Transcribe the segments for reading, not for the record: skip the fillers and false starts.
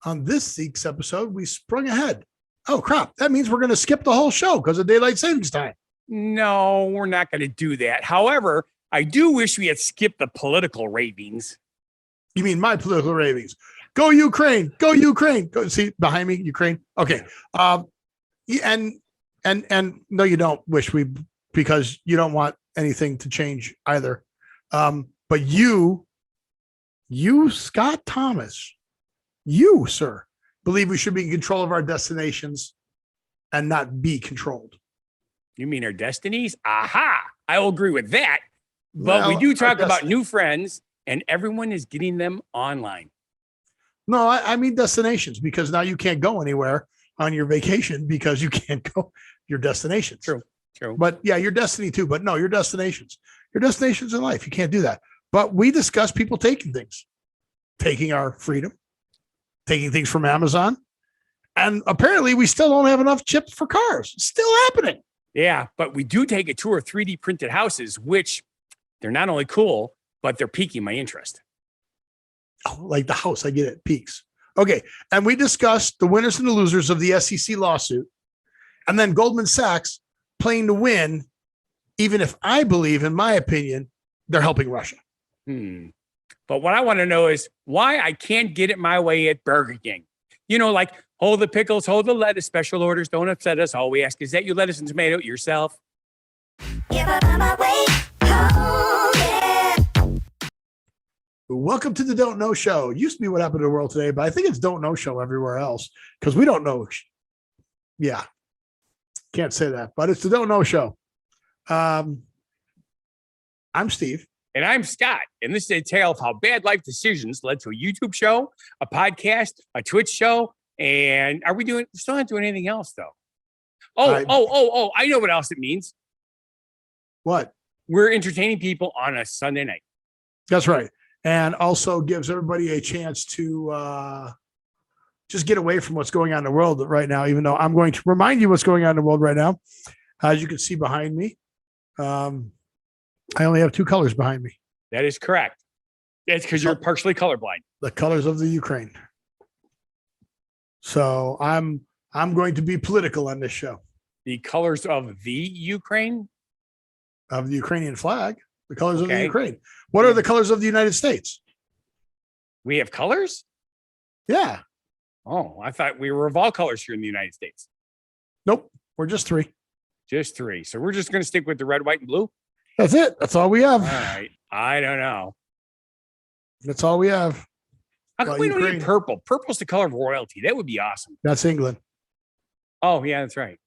On this week's episode, we sprung ahead. Oh, crap. That means we're going to skip the whole show because of daylight savings time. No, we're not going to do that. However, I do wish we had skipped the political ravings. You mean my political ravings? Go Ukraine! Go Ukraine! Go see behind me, Ukraine. Okay. And no, you don't wish we, because you don't want anything to change either. But you, Scott Thomas, you, sir, believe we should be in control of our destinations and not be controlled. You mean our destinies? Aha! I will agree with that. But we do talk about new friends, and everyone is getting them online. No, I mean destinations, because now you can't go anywhere on your vacation because you can't go your destinations. True. But yeah, your destiny too. But no, your destinations in life. You can't do that. But we discuss people taking things, taking our freedom, taking things from Amazon. And apparently we still don't have enough chips for cars. It's still happening. Yeah, but we do take a tour of 3D printed houses, which they're not only cool, but they're piquing my interest. Oh, like the house, I get it, peaks. Okay, and we discussed the winners and the losers of the SEC lawsuit, and then Goldman Sachs playing to win, even if I believe, in my opinion, they're helping Russia. But what I want to know is why I can't get it my way at Burger King. You know, like hold the pickles, hold the lettuce, special orders, don't upset us. All we ask is that you lettuce and tomato yourself. Welcome to the Don't Know Show. It used to be What Happened to the World Today, but I think it's Don't Know Show everywhere else because we don't know. Yeah, can't say that, but it's the Don't Know Show. I'm Steve. And I'm Scott. And this is a tale of how bad life decisions led to a YouTube show, a podcast, a Twitch show. And still not doing anything else though. Oh, I know what else it means. What? We're entertaining people on a Sunday night. That's right. And also gives everybody a chance to just get away from what's going on in the world right now, even though I'm going to remind you what's going on in the world right now. As you can see behind me, I only have two colors behind me. That is correct. It's because you're partially colorblind. The colors of the Ukraine. So I'm going to be political on this show. The colors of the Ukraine? Of the Ukrainian flag. The colors of the Ukraine. What are the colors of the United States? We have colors? Yeah. Oh, I thought we were of all colors here in the United States. Nope. We're just three. Just three. So we're just going to stick with the red, white, and blue? That's it. That's all we have. All right. I don't know. That's all we have. How come we don't need purple? Purple's the color of royalty. That would be awesome. That's England. Oh, yeah, that's right.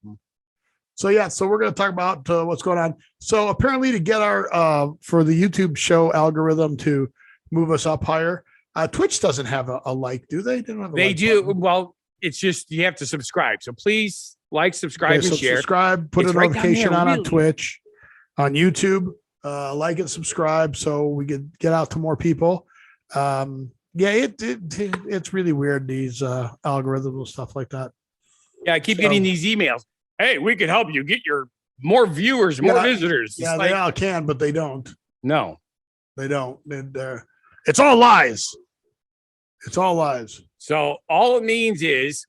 So we're going to talk about what's going on. So apparently to get our for the YouTube show algorithm to move us up higher, Twitch doesn't have a like, do they? They do. Button. Well, it's just you have to subscribe. So please like, subscribe, and share. Subscribe, put a notification on Twitch, on YouTube, like and subscribe so we could get out to more people. It's really weird, these algorithms and stuff like that. Yeah, I keep getting these emails. Hey, we can help you get your more viewers, more visitors. Yeah, they all can, but they don't. No, they don't. It's all lies. It's all lies. So all it means is,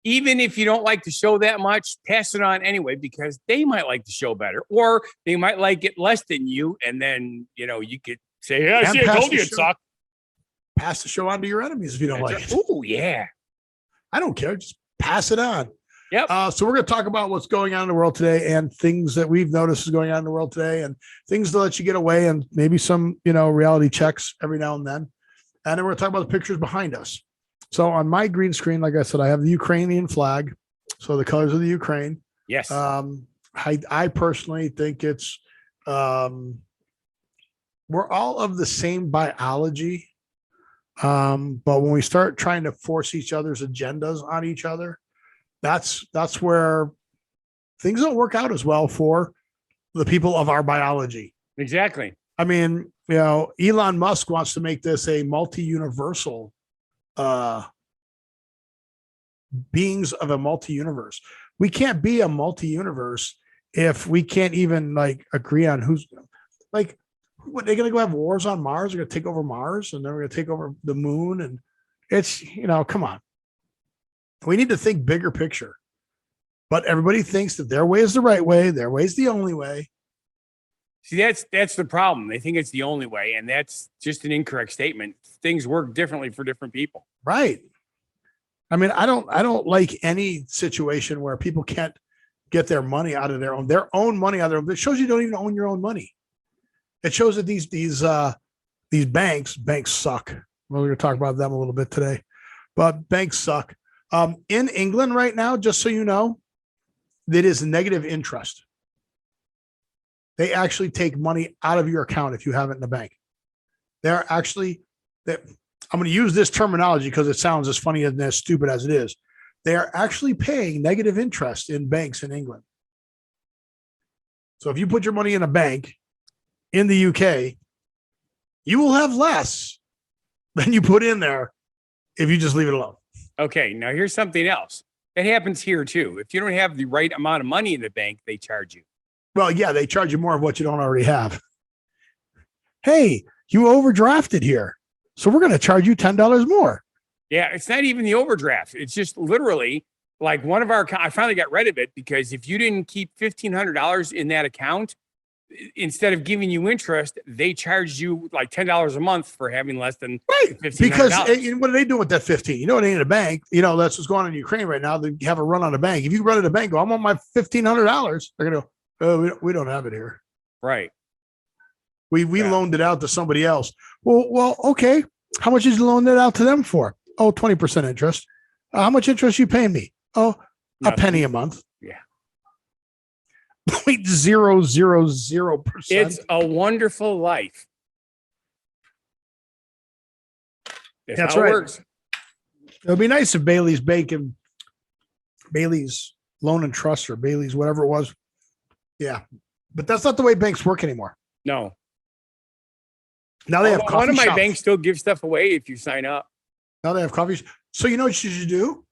even if you don't like the show that much, pass it on anyway, because they might like the show better, or they might like it less than you. And then, you could say, yeah, I told you it sucked. Pass the show on to your enemies if you don't like it. Oh, yeah. I don't care. Just pass it on. Yep. So we're going to talk about what's going on in the world today and things that we've noticed is going on in the world today and things to let you get away and maybe some, reality checks every now and then. And then we're going to talk about the pictures behind us. So on my green screen, like I said, I have the Ukrainian flag. So the colors of the Ukraine. Yes. I personally think it's, we're all of the same biology. But when we start trying to force each other's agendas on each other, that's where things don't work out as well for the people of our biology. Exactly. I mean, Elon Musk wants to make this a multi-universal beings of a multi-universe. We can't be a multi-universe if we can't even agree on who's what they're going to go have wars on Mars. They're going to take over Mars and then we're going to take over the moon. And it's, come on, We need to think bigger picture. But everybody thinks that their way is the right way, their way is the only way. See, that's the problem. They think it's the only way, and that's just an incorrect statement. Things work differently for different people. Right. I mean, I don't like any situation where people can't get their money out of their own money out of their own. It shows you don't even own your own money. It shows that these banks suck. Well, we're going to talk about them a little bit today, but banks suck. In England right now, just so you know, it is negative interest. They actually take money out of your account if you have it in the bank. They're actually, I'm going to use this terminology because it sounds as funny and as stupid as it is. They are actually paying negative interest in banks in England. So if you put your money in a bank in the UK, you will have less than you put in there if you just leave it alone. Okay, now here's something else. That happens here too. If you don't have the right amount of money in the bank, they charge you. Well, yeah, they charge you more of what you don't already have. Hey, you overdrafted here, so we're going to charge you $10 more. Yeah, it's not even the overdraft. It's just literally like one of our, I finally got rid of it because if you didn't keep $1,500 in that account, instead of giving you interest, they charged you like $10 a month for having less than $1,500. Because what are they doing with that 15? You know, it ain't a bank. You know, that's what's going on in Ukraine right now. They have a run on a bank. If you run at a bank, go, I want my $1,500. They're going to go, oh, we don't have it here. Right. We loaned it out to somebody else. Well, okay. How much did you loan it out to them for? Oh, 20% interest. How much interest you paying me? Oh, a penny a month. Yeah. 0.000%. It's a wonderful life. That's how right. It works. It would be nice if Bailey's Loan and Trust or Bailey's, whatever it was. Yeah. But that's not the way banks work anymore. No. Now they have coffee One of my shops. banks still gives stuff away if you sign up. Now they have coffee. So you know what you should do?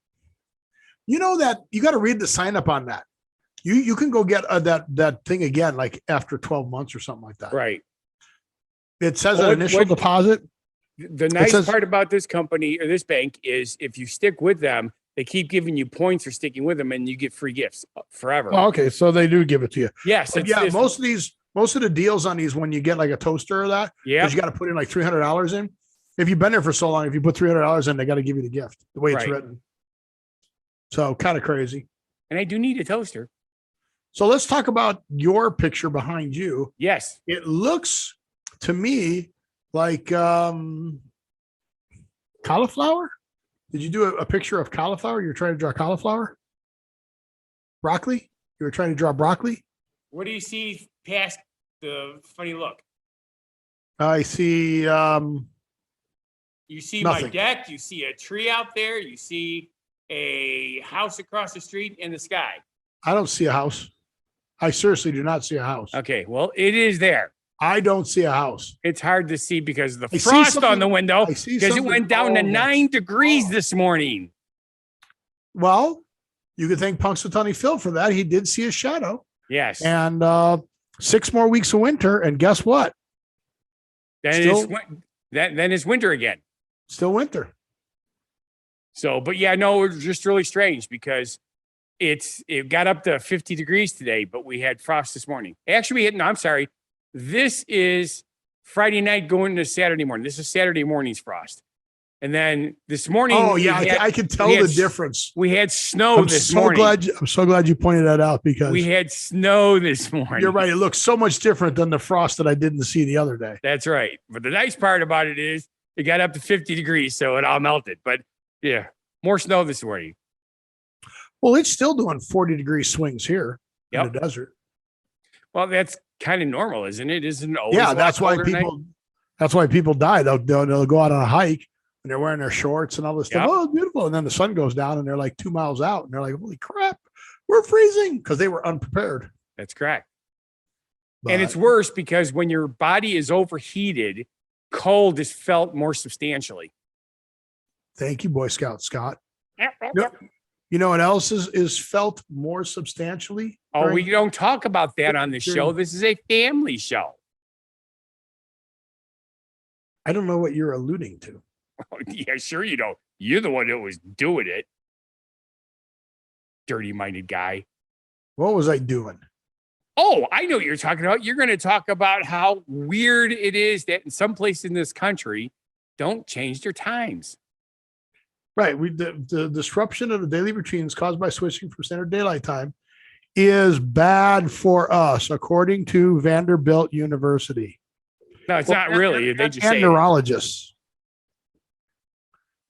You know that you got to read the sign up on that. You can go get that thing again, like after 12 months or something like that. Right. It says an initial deposit. The nice part about this company or this bank is if you stick with them, they keep giving you points for sticking with them and you get free gifts forever. Oh, okay. So they do give it to you. Yes. Most of the deals on these, when you get like a toaster or that, you got to put in like $300 in. If you've been there for so long, if you put $300 in, they got to give you the gift the way it's written. So kind of crazy. And I do need a toaster. So let's talk about your picture behind you. Yes. It looks to me like cauliflower. Did you do a picture of cauliflower? You're trying to draw cauliflower? Broccoli? You were trying to draw broccoli? What do you see past the funny look? I see. You see nothing. My deck. You see a tree out there. You see a house across the street in the sky. I don't see a house. I seriously do not see a house. Okay. Well, it is there. I don't see a house. It's hard to see because of the frost on the window because it went down to 9 degrees this morning. Well, you could thank Punxsutawney Phil for that. He did see a shadow. Yes. And 6 more weeks of winter. And guess what? Then it's winter again. Still winter. So, but yeah, no, it's just really strange because it got up to 50 degrees today, but we had frost this morning. Actually, I'm sorry. This is Friday night going into Saturday morning. This is Saturday morning's frost. And then this morning. Oh, yeah. I can tell the difference. We had snow this morning. I'm so glad you pointed that out because we had snow this morning. You're right. It looks so much different than the frost that I didn't see the other day. That's right. But the nice part about it is it got up to 50 degrees, so it all melted. But yeah, more snow this morning. Well, it's still doing 40-degree swings here in the desert. Well, that's kind of normal, isn't it? Isn't it always? Yeah, that's why people die. They'll go out on a hike and they're wearing their shorts and all this stuff. Oh, it's beautiful. And then the sun goes down and they're like 2 miles out and they're like, holy crap, we're freezing because they were unprepared. That's correct. And it's worse because when your body is overheated, cold is felt more substantially. Thank you, Boy Scout Scott. You know what else is felt more substantially? Oh, we don't talk about that on the show. This is a family show. I don't know what you're alluding to. Oh, yeah, sure you don't. You're the one that was doing it. dirty-minded guy. What was I doing? Oh, I know what you're talking about. You're going to talk about how weird it is that in some places in this country don't change their times. Right. The disruption of the daily routines caused by switching from standard daylight time is bad for us, according to Vanderbilt University. No, it's not really. They just say neurologists.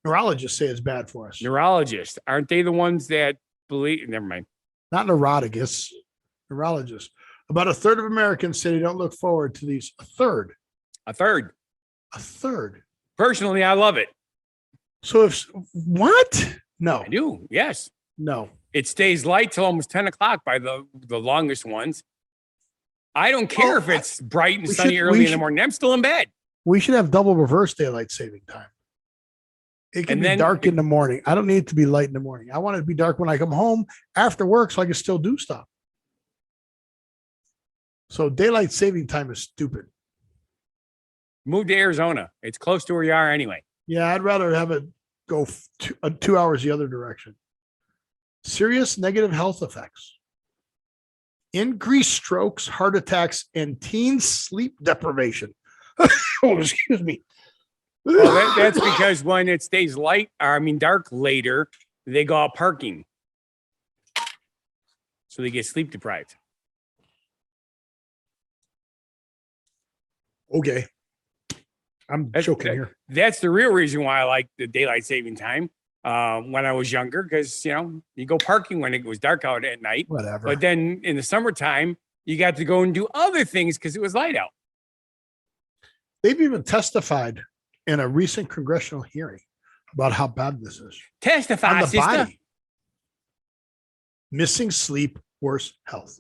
Neurologists say it's bad for us. Neurologists. Aren't they the ones that believe? Never mind. Not neurotics, neurologists. About a third of Americans say they don't look forward to these. A third. A third. Personally, I love it. So what? No. I do. Yes. No. It stays light till almost 10 o'clock by the longest ones. I don't care if it's bright and sunny early in the morning. I'm still in bed. We should have double reverse daylight saving time. It can be dark in the morning. I don't need it to be light in the morning. I want it to be dark when I come home after work so I can still do stuff. So daylight saving time is stupid. Move to Arizona. It's close to where you are anyway. Yeah, I'd rather have it go 2 hours the other direction. Serious negative health effects. Increased strokes, heart attacks, and teen sleep deprivation. Oh, excuse me. Well, that's because when it stays dark later, they go out parking. So they get sleep deprived. Okay. I'm joking here. That's the real reason why I like the daylight saving time when I was younger, because, you go parking when it was dark out at night. Whatever. But then in the summertime, you got to go and do other things because it was light out. They've even testified in a recent congressional hearing about how bad this is. Testify, on the sister. body. Missing sleep, worse health.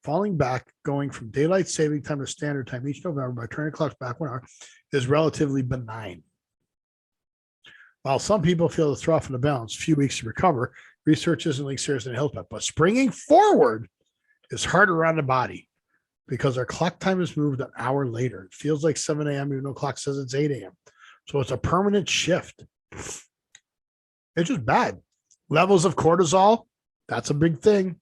Falling back, going from daylight saving time to standard time each November by turning clocks back 1 hour is relatively benign. While some people feel the throw off in the balance, few weeks to recover, research isn't linked seriously to health, but springing forward is harder on the body because our clock time is moved an hour later. It feels like 7 a.m. even though clock says it's 8 a.m. So it's a permanent shift. It's just bad. Levels of cortisol, that's a big thing.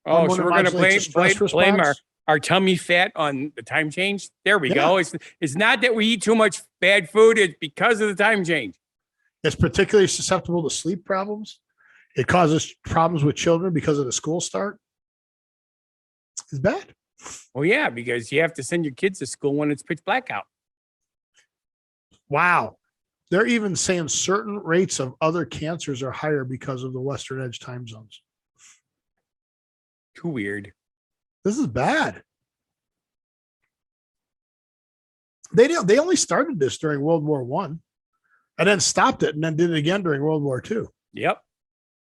Oh, so we're going to blame our tummy fat on the time change? There we go. It's not that we eat too much bad food. It's because of the time change. It's particularly susceptible to sleep problems. It causes problems with children because of the school start. It's bad. Well, yeah, because you have to send your kids to school when it's pitch black out. Wow. They're even saying certain rates of other cancers are higher because of the Western Edge time zones. Too weird. This is bad. They only started this during World War I and then stopped it and then did it again during World War II. Yep.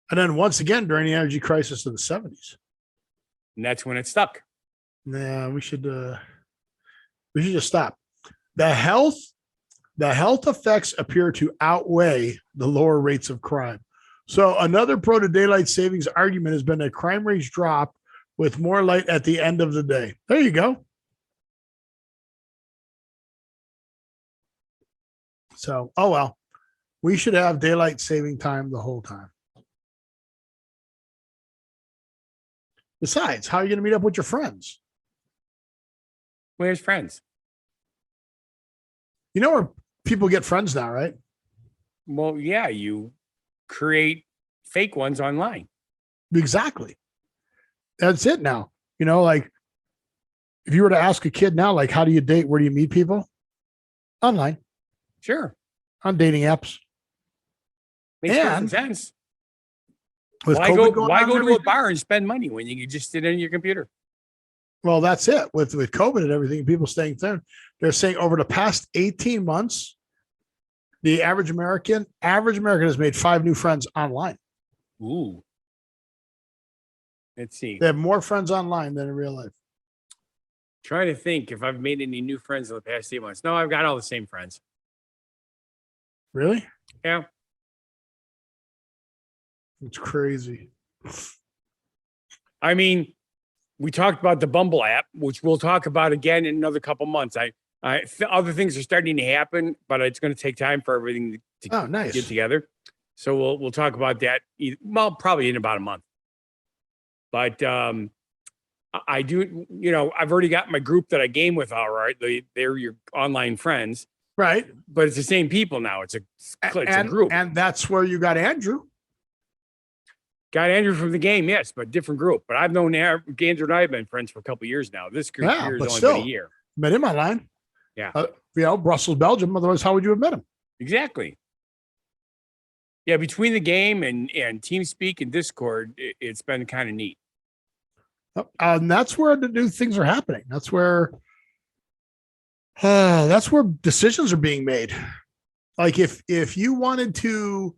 And then once again during the energy crisis of the 70s. And that's when it stuck. Nah, we should just stop. The health effects appear to outweigh the lower rates of crime. So another pro to daylight savings argument has been that crime rates drop with more light at the end of the day. There you go. So, oh well, we should have daylight saving time the whole time. Besides, how are you going to meet up with your friends? Where's friends? You know where people get friends now, right? Well, yeah, you create fake ones online. Exactly. That's it now. Like if you were to ask a kid now, like, how do you date? Where do you meet people? Online. Sure. On dating apps. Makes perfect sense. Why go to a bar and spend money when you can just sit on your computer? Well, that's it. With COVID and everything, people staying there. They're saying over the past 18 months, the average American has made 5 new friends online. Ooh. Let's see. They have more friends online than in real life. Trying to think if I've made any new friends in the past 8 months. No, I've got all the same friends. Really? Yeah. It's crazy. I mean, we talked about the Bumble app, which we'll talk about again in another couple months. Other things are starting to happen, but it's going to take time for everything to get together. So we'll talk about that. Well, probably in about a month. But I do, I've already got my group that I game with. All right, they're your online friends, Right. but it's the same people now. It's a group, and that's where you got Andrew. Got Andrew from the game, yes, but different group. But I've known Andrew and I have been friends for a couple of years now. This group here has only been a year. Met him online. Yeah. Brussels, Belgium. Otherwise, how would you have met him? Exactly. Yeah, between the game and TeamSpeak and Discord, it's been kind of neat. And that's where the new things are happening. That's where decisions are being made. Like if you wanted to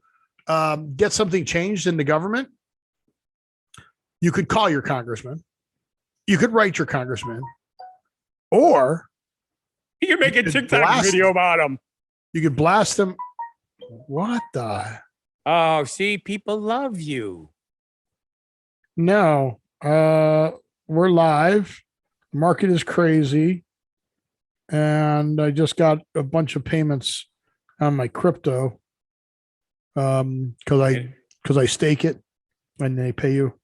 get something changed in the government, you could call your congressman, you could write your congressman, or you could make a TikTok video about him. You could blast them. What the? Oh, see, people love you. No, we're live. Market is crazy. And I just got a bunch of payments on my crypto. Because I stake it and they pay you.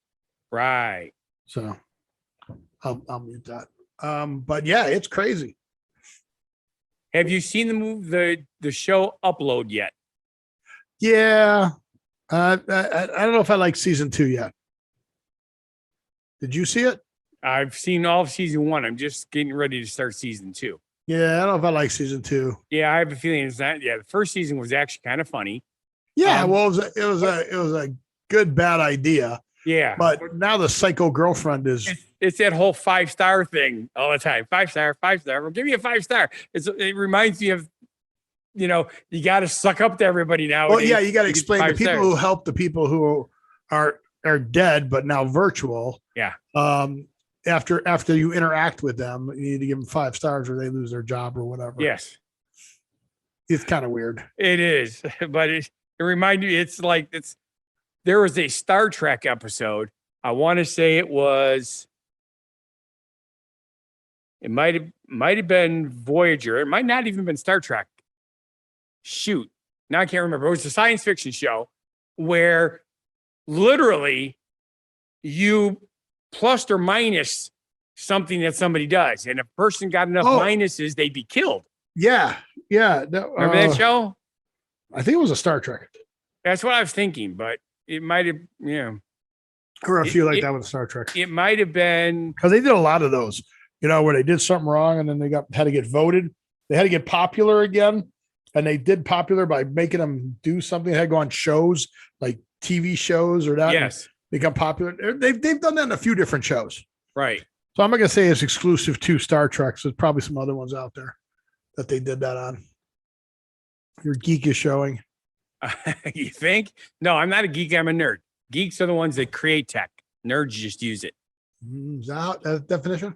Right. So I'll mute that. But yeah, it's crazy. Have you seen the show Upload yet? Yeah. I don't know if I like season 2 yet. Did you see it? I've seen all of season 1. I'm just getting ready to start season 2. Yeah, I don't know if I like season 2. Yeah, I have a feeling it's not. Yeah, the first season was actually kind of funny. Yeah, well, it was a good bad idea. Yeah, but now the psycho girlfriend is. It's that whole 5-star thing all the time. 5-star, 5-star. Well, give me a 5-star. It reminds me of, you got to suck up to everybody now. Well, yeah, you got to explain the people who help the people who are dead but now virtual. Yeah. After you interact with them, you need to give them 5 stars or they lose their job or whatever. Yes. It's kind of weird. It is, but it reminded me. There was a Star Trek episode. I want to say it might have been Voyager. It might not even been Star Trek. Shoot. Now I can't remember. It was a science fiction show where literally you plus or minus something that somebody does. And if a person got enough minuses, they'd be killed. Yeah. Yeah. Remember that show? I think it was a Star Trek. That's what I was thinking, but it might have, Or a few like that with Star Trek. It might have been. Because they did a lot of those, where they did something wrong and then they had to get voted. They had to get popular again. And they did popular by making them do something. They had to go on shows, like TV shows or that. Yes. Become popular. They've done that in a few different shows. Right. So I'm not going to say it's exclusive to Star Trek. So there's probably some other ones out there that they did that on. Your geek is showing. You think? No, I'm not a geek. I'm a nerd. Geeks are the ones that create tech. Nerds just use it. Is that a definition?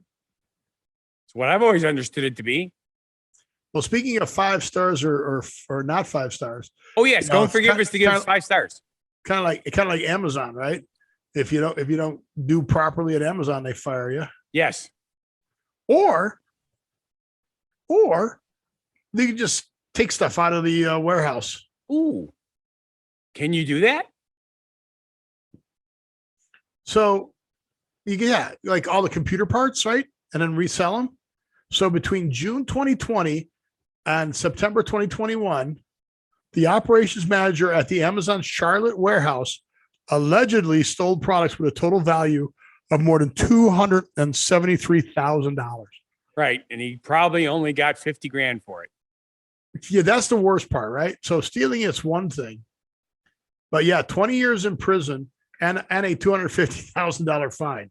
It's what I've always understood it to be. Well, speaking of 5 stars or not 5 stars. Oh yes, don't forgive us to give us 5 stars. Kind of like Amazon, right? If you don't do properly at Amazon, they fire you. Yes. Or they can just take stuff out of the warehouse. Ooh. Can you do that? So like all the computer parts, right? And then resell them. So between June 2020 and September 2021, the operations manager at the Amazon Charlotte warehouse allegedly stole products with a total value of more than $273,000. Right. And he probably only got 50 grand for it. Yeah, that's the worst part, right? So stealing is one thing. But yeah, 20 years in prison and a $250,000 fine.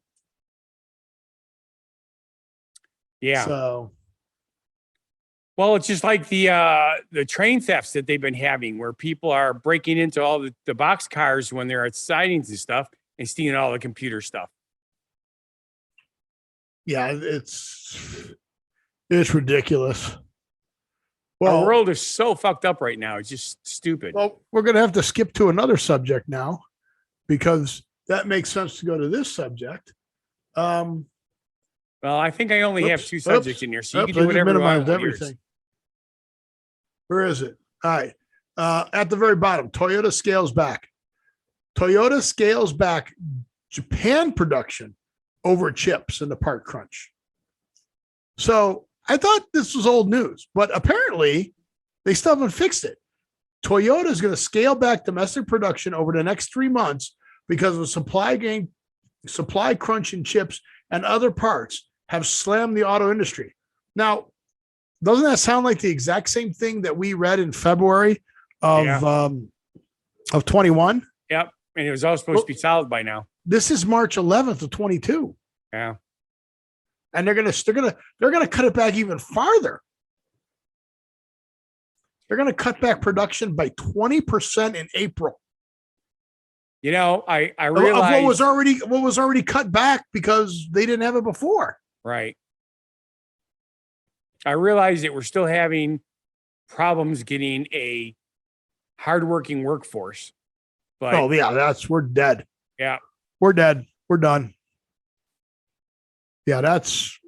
Yeah. So, well, it's just like the train thefts that they've been having, where people are breaking into all the boxcars when they're at sidings and stuff and stealing all the computer stuff. Yeah, it's ridiculous. Well, our world is so fucked up right now. It's just stupid. Well, we're going to have to skip to another subject now because that makes sense to go to this subject. Well, I think I only have 2 subjects in here, so you can do whatever you want. Everything. Where is it? All right. At the very bottom, Toyota scales back. Toyota scales back Japan production over chips in the part crunch. So I thought this was old news, but apparently they still haven't fixed it. Toyota is going to scale back domestic production over the next 3 months because of supply crunch in chips and other parts have slammed the auto industry. Now, doesn't that sound like the exact same thing that we read in February of 21? Yep. And it was all supposed to be solid by now. This is March 11th of 22. Yeah. And they're gonna cut it back even farther. They're gonna cut back production by 20% in April. You know, I Of realized what was already cut back because they didn't have it before. right. I realized that we're still having problems getting a hardworking workforce. But Oh yeah, we're dead. yeah, We're dead. We're done. We're done. yeah, That's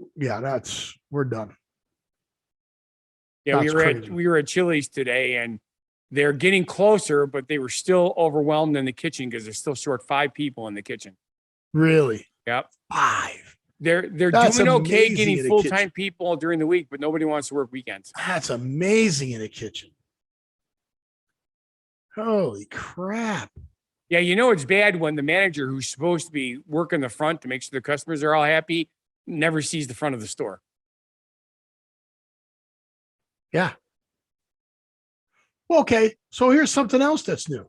crazy. we were at Chili's today, and they're getting closer, but they were still overwhelmed in the kitchen because they're still short 5 people in the kitchen. Really? Yep. 5. They're That's doing okay amazing getting in a full-time kitchen. people during the week, but nobody wants to work weekends. That's amazing in a kitchen. Holy crap. Yeah, you know it's bad when the manager who's supposed to be working the front to make sure the customers are all happy never sees the front of the store. Yeah. Well, okay. So here's something else that's new.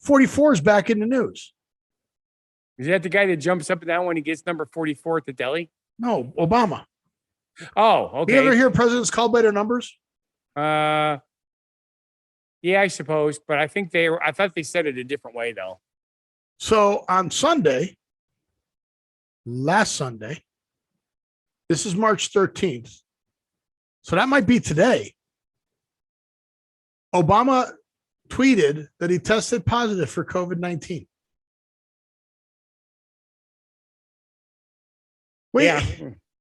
44 is back in the news. Is that the guy that jumps up and down when he gets number 44 at the deli? No, Obama. Oh, okay. You ever hear presidents called by their numbers? Yeah, I suppose, but I thought they said it a different way though. So on last Sunday, this is March 13th. So that might be today. Obama tweeted that he tested positive for COVID-19. Wait. Yeah.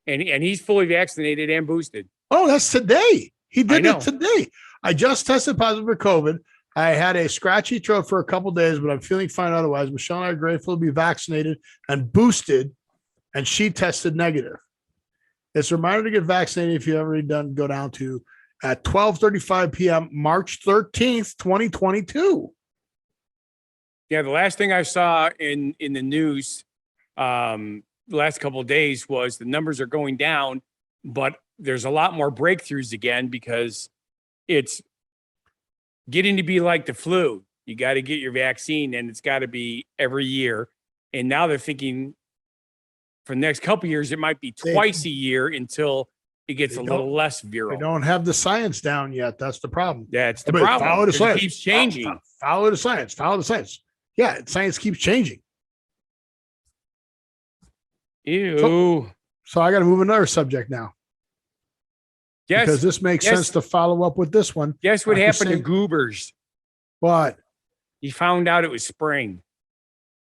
And he's fully vaccinated and boosted. Oh, that's today. He did I it know. today. I just tested positive for COVID. I had a scratchy throat for a couple of days, but I'm feeling fine otherwise. Michelle and I are grateful to be vaccinated and boosted, and she tested negative. It's a reminder to get vaccinated if you've already done. Go down to at 12:35 p.m. March 13th, 2022. Yeah, the last thing I saw in the news the last couple of days was the numbers are going down, but there's a lot more breakthroughs again because it's getting to be like the flu. You got to get your vaccine, and it's got to be every year. And now they're thinking for the next couple of years, it might be twice a year until it gets a little less virile. They don't have the science down yet. That's the problem. That's the But problem. follow the 'cause science. It keeps changing. Follow the science. Follow the science. Yeah, science keeps changing. Ew. So I got to move another subject now Yes. because this makes sense to follow up with this one. Guess what Like you're happened to saying- Goobers? What? He found out it was spring.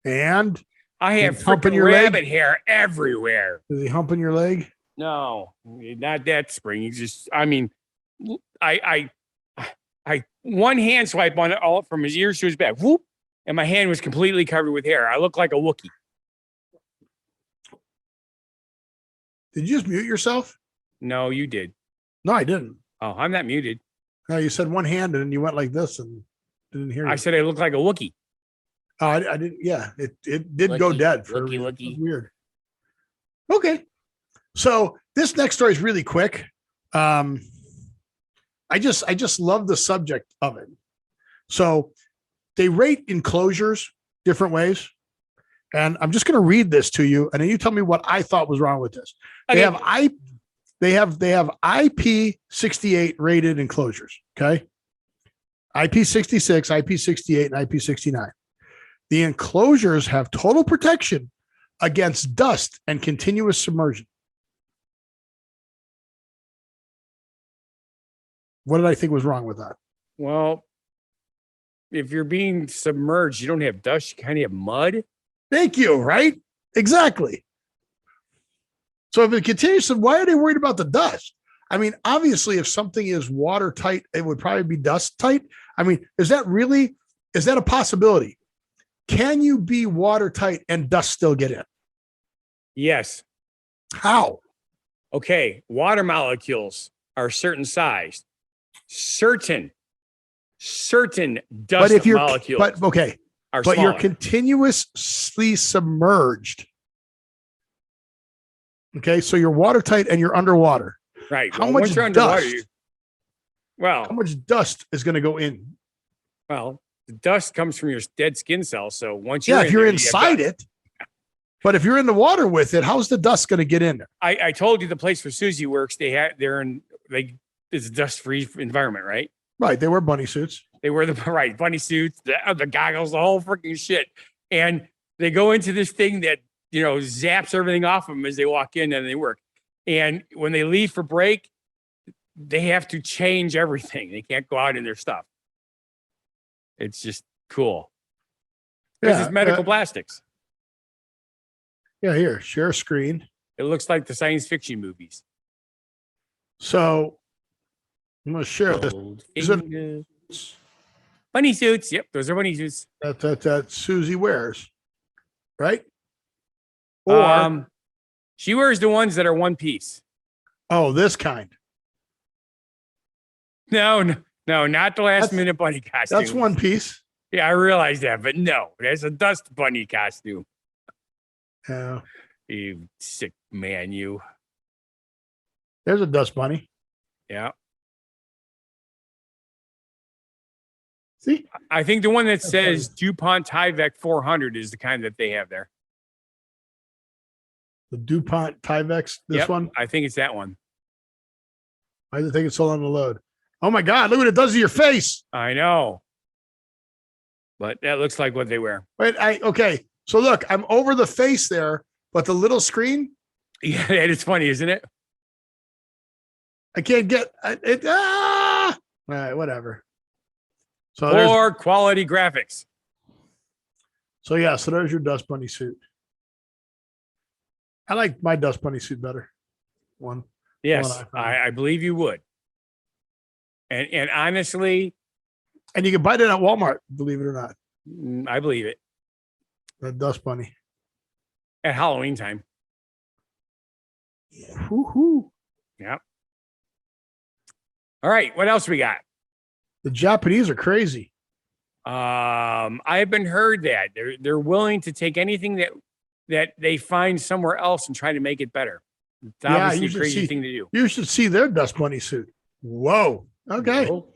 And I have He's humping freaking your leg? rabbit hair everywhere. is he humping your leg? No, not that spring. He's just, I mean, I one hand swipe on it all from his ears to his back, whoop, and my hand was completely covered with hair. I look like a Wookiee. Did you just mute yourself? No, you did. No, I didn't. Oh, I'm not muted. No, you said one hand and then you went like this and didn't hear you. I said I look like a Wookiee. Oh, I didn't. Yeah, it did go Looky, dead for looky, a reason. looky. It was weird. Okay, so this next story is really quick. I just love the subject of it. So they rate enclosures different ways, and I'm just going to read this to you, and then you tell me what I thought was wrong with this. Okay. They have IP68 rated enclosures. Okay, IP66, IP68, and IP69. The enclosures have total protection against dust and continuous submersion. What did I think was wrong with that? Well, if you're being submerged, you don't have dust, you kind of have mud. Thank you, right? Exactly. So if it continues, why are they worried about the dust? I mean, obviously, if something is watertight, it would probably be dust tight. I mean, is that a possibility? Can you be watertight and dust still get in? Yes. How? Okay. Water molecules are a certain size. Certain dust molecules are but smaller. you're continuously submerged. Okay, so you're watertight and you're underwater. Right. How much once you're dust? Underwater, How much dust is going to go in? well, the dust comes from your dead skin cells. So once you're if you're inside it, but if you're in the water with it, how's the dust going to get in there? I told you the place where Susie works, it's a dust-free environment, right? Right. They wear bunny suits. They wear the bunny suits, the goggles, the whole freaking shit. And they go into this thing that, zaps everything off them as they walk in and they work. And when they leave for break, they have to change everything. They can't go out in their stuff. It's just cool. This is medical plastics. Yeah, here, share screen. It looks like the science fiction movies. So I'm going to share this. Bunny suits. Yep, those are bunny suits. That Susie wears, right? Or she wears the ones that are one piece. Oh, this kind. No, not the last minute bunny costume. That's one piece. Yeah, I realize that, but no, there's a dust bunny costume. Yeah. You sick man, you. There's a dust bunny. Yeah. See? I think the one that says DuPont Tyvek 400 is the kind that they have there. The DuPont Tyvek, this one? I think it's that one. I think it's so long to load. Oh my God, look what it does to your face. I know. But that looks like what they wear. Wait, okay. So look, I'm over the face there, but the little screen. Yeah, it's funny, isn't it? I can't get it. All right, whatever. So Poor quality graphics. So there's your dust bunny suit. I like my dust bunny suit better. Yes, I believe you would. And honestly, and you can buy it at Walmart, believe it or not. I believe it. The dust bunny at Halloween time. Woo-hoo. Yep. All right, what else we got? The Japanese are crazy. I've been heard that they're willing to take anything that they find somewhere else and try to make it better. It's obviously a crazy thing to do. You should see their dust bunny suit. Whoa. Okay. Whoa.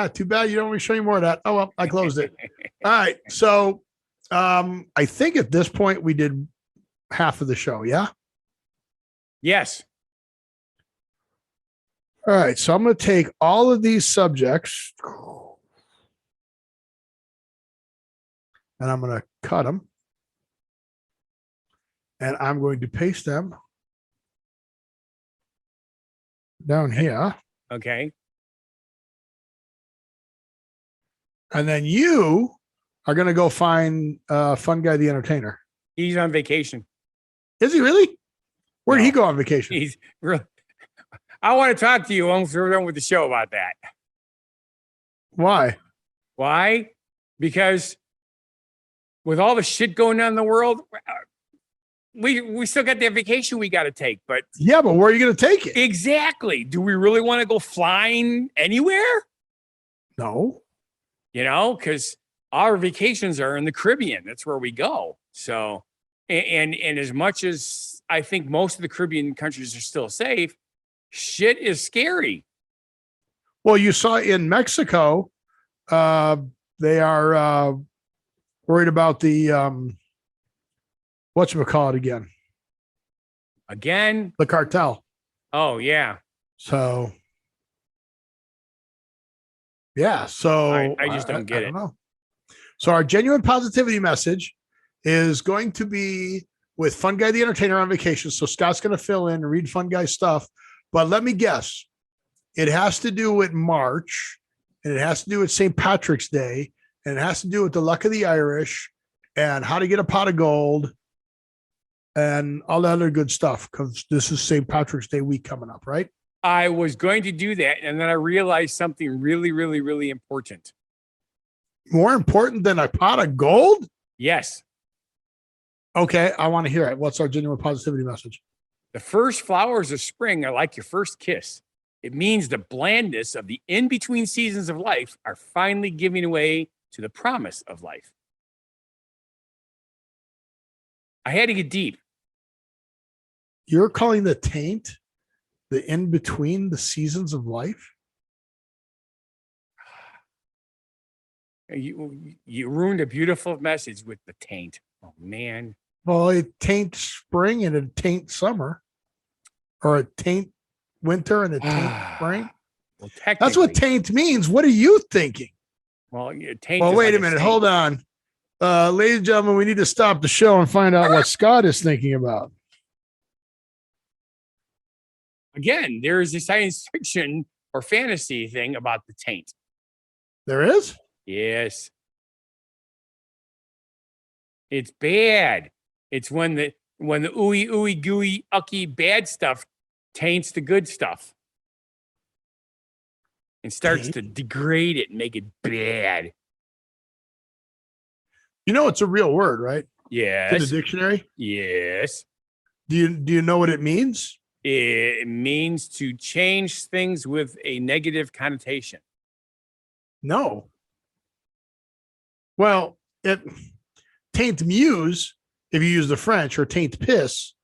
Too bad you don't want me to show you more of that. Oh well, I closed it. All right. So I think at this point we did half of the show. Yeah. Yes. All right. So I'm going to take all of these subjects and I'm going to cut them. And I'm going to paste them down here. Okay. And then you are going to go find Funguy the Entertainer. He's on vacation. Is he really? Where did he go on vacation? He's really. I want to talk to you once we're done with the show about that. Why? Why? Because with all the shit going on in the world, we still got that vacation we got to take. But yeah, but where are you going to take it? Exactly. Do we really want to go flying anywhere? No. Because our vacations are in the Caribbean. That's where we go. So, and as much as I think most of the Caribbean countries are still safe, shit is scary. Well, you saw in Mexico, they are worried about the whatchamacallit again. Again? The cartel. Oh, yeah. So, yeah. So I just don't get it. I don't know. So our genuine positivity message is going to be with Funguy the Entertainer on vacation. So Scott's going to fill in and read Funguy's stuff. But let me guess. It has to do with March, and it has to do with St. Patrick's Day, and it has to do with the luck of the Irish and how to get a pot of gold and all that other good stuff, because this is St. Patrick's Day week coming up, right? I was going to do that, and then I realized something really, really, really important. More important than a pot of gold? Yes. Okay, I want to hear it. What's our genuine positivity message? The first flowers of spring are like your first kiss. It means the blandness of the in-between seasons of life are finally giving way to the promise of life. I had to get deep. You're calling the taint the in between the seasons of life? You ruined a beautiful message with the taint. Oh, man. Well, it taint spring and it taint summer, or a taint winter and a taint spring. Well, That's what taint means. What are you thinking? Well, taint. Well, wait a minute. Hold on. Ladies and gentlemen, we need to stop the show and find out what Scott is thinking about. Again, there is a science fiction or fantasy thing about the taint. There is? Yes. It's bad. It's when the ooey, ooey, gooey, ucky bad stuff taints the good stuff and starts to degrade it and make it bad. You know, it's a real word, right? Yes. In the dictionary? Yes. Do you know what it means? It means to change things with a negative connotation. No. Well, taint muse, if you use the French, or taint piss,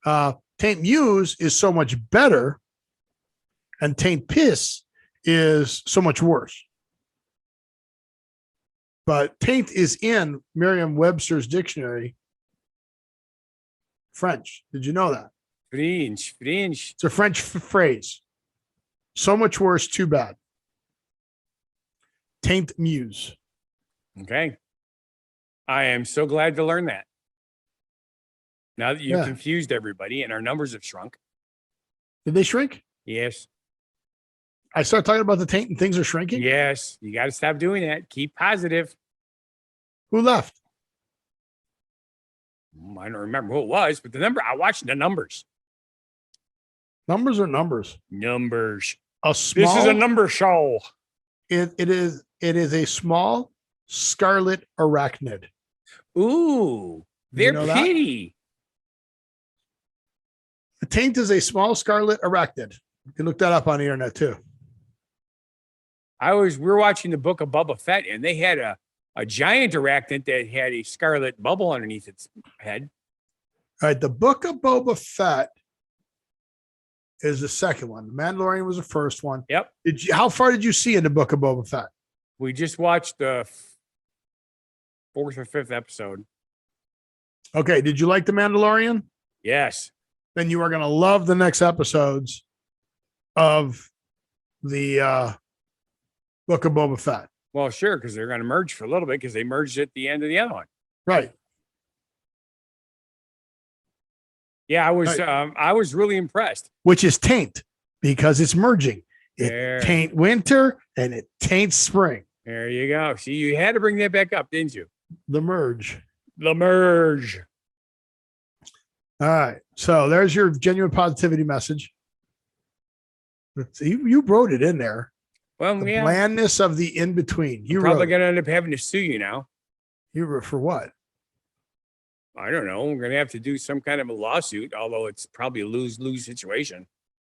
taint muse is so much better, and taint piss is so much worse. But taint is in Merriam-Webster's dictionary, French. Did you know that? French. It's a French phrase. So much worse, too bad. Taint muse. Okay. I am so glad to learn that. Now that you've confused everybody and our numbers have shrunk. Did they shrink? Yes. I start talking about the taint and things are shrinking? Yes. You got to stop doing that. Keep positive. Who left? I don't remember who it was, but I watched the numbers. Numbers are numbers. Numbers. This is a number show. It is a small scarlet arachnid. Ooh, they're pretty. A taint is a small scarlet arachnid. You can look that up on the internet too. We're watching the book of Boba Fett, and they had a giant arachnid that had a scarlet bubble underneath its head. All right, the book of Boba Fett is the second one. The Mandalorian was the first one. Yep. How far did you see in the book of Boba Fett? We just watched the 4th or 5th episode. Okay. Did you like the Mandalorian? Yes. Then you are going to love the next episodes of the book of Boba Fett. Well, sure, because they're going to merge for a little bit because they merged at the end of the other one. Right. Yeah, I was really impressed. Which is taint because it's merging. It taint winter and it taints spring. There you go. See, you had to bring that back up, didn't you? The merge. The merge. All right. So there's your genuine positivity message. You wrote it in there. Well, the blandness of the in-between. You're probably going to end up having to sue you now. You were for what? I don't know. We're going to have to do some kind of a lawsuit, although it's probably a lose-lose situation.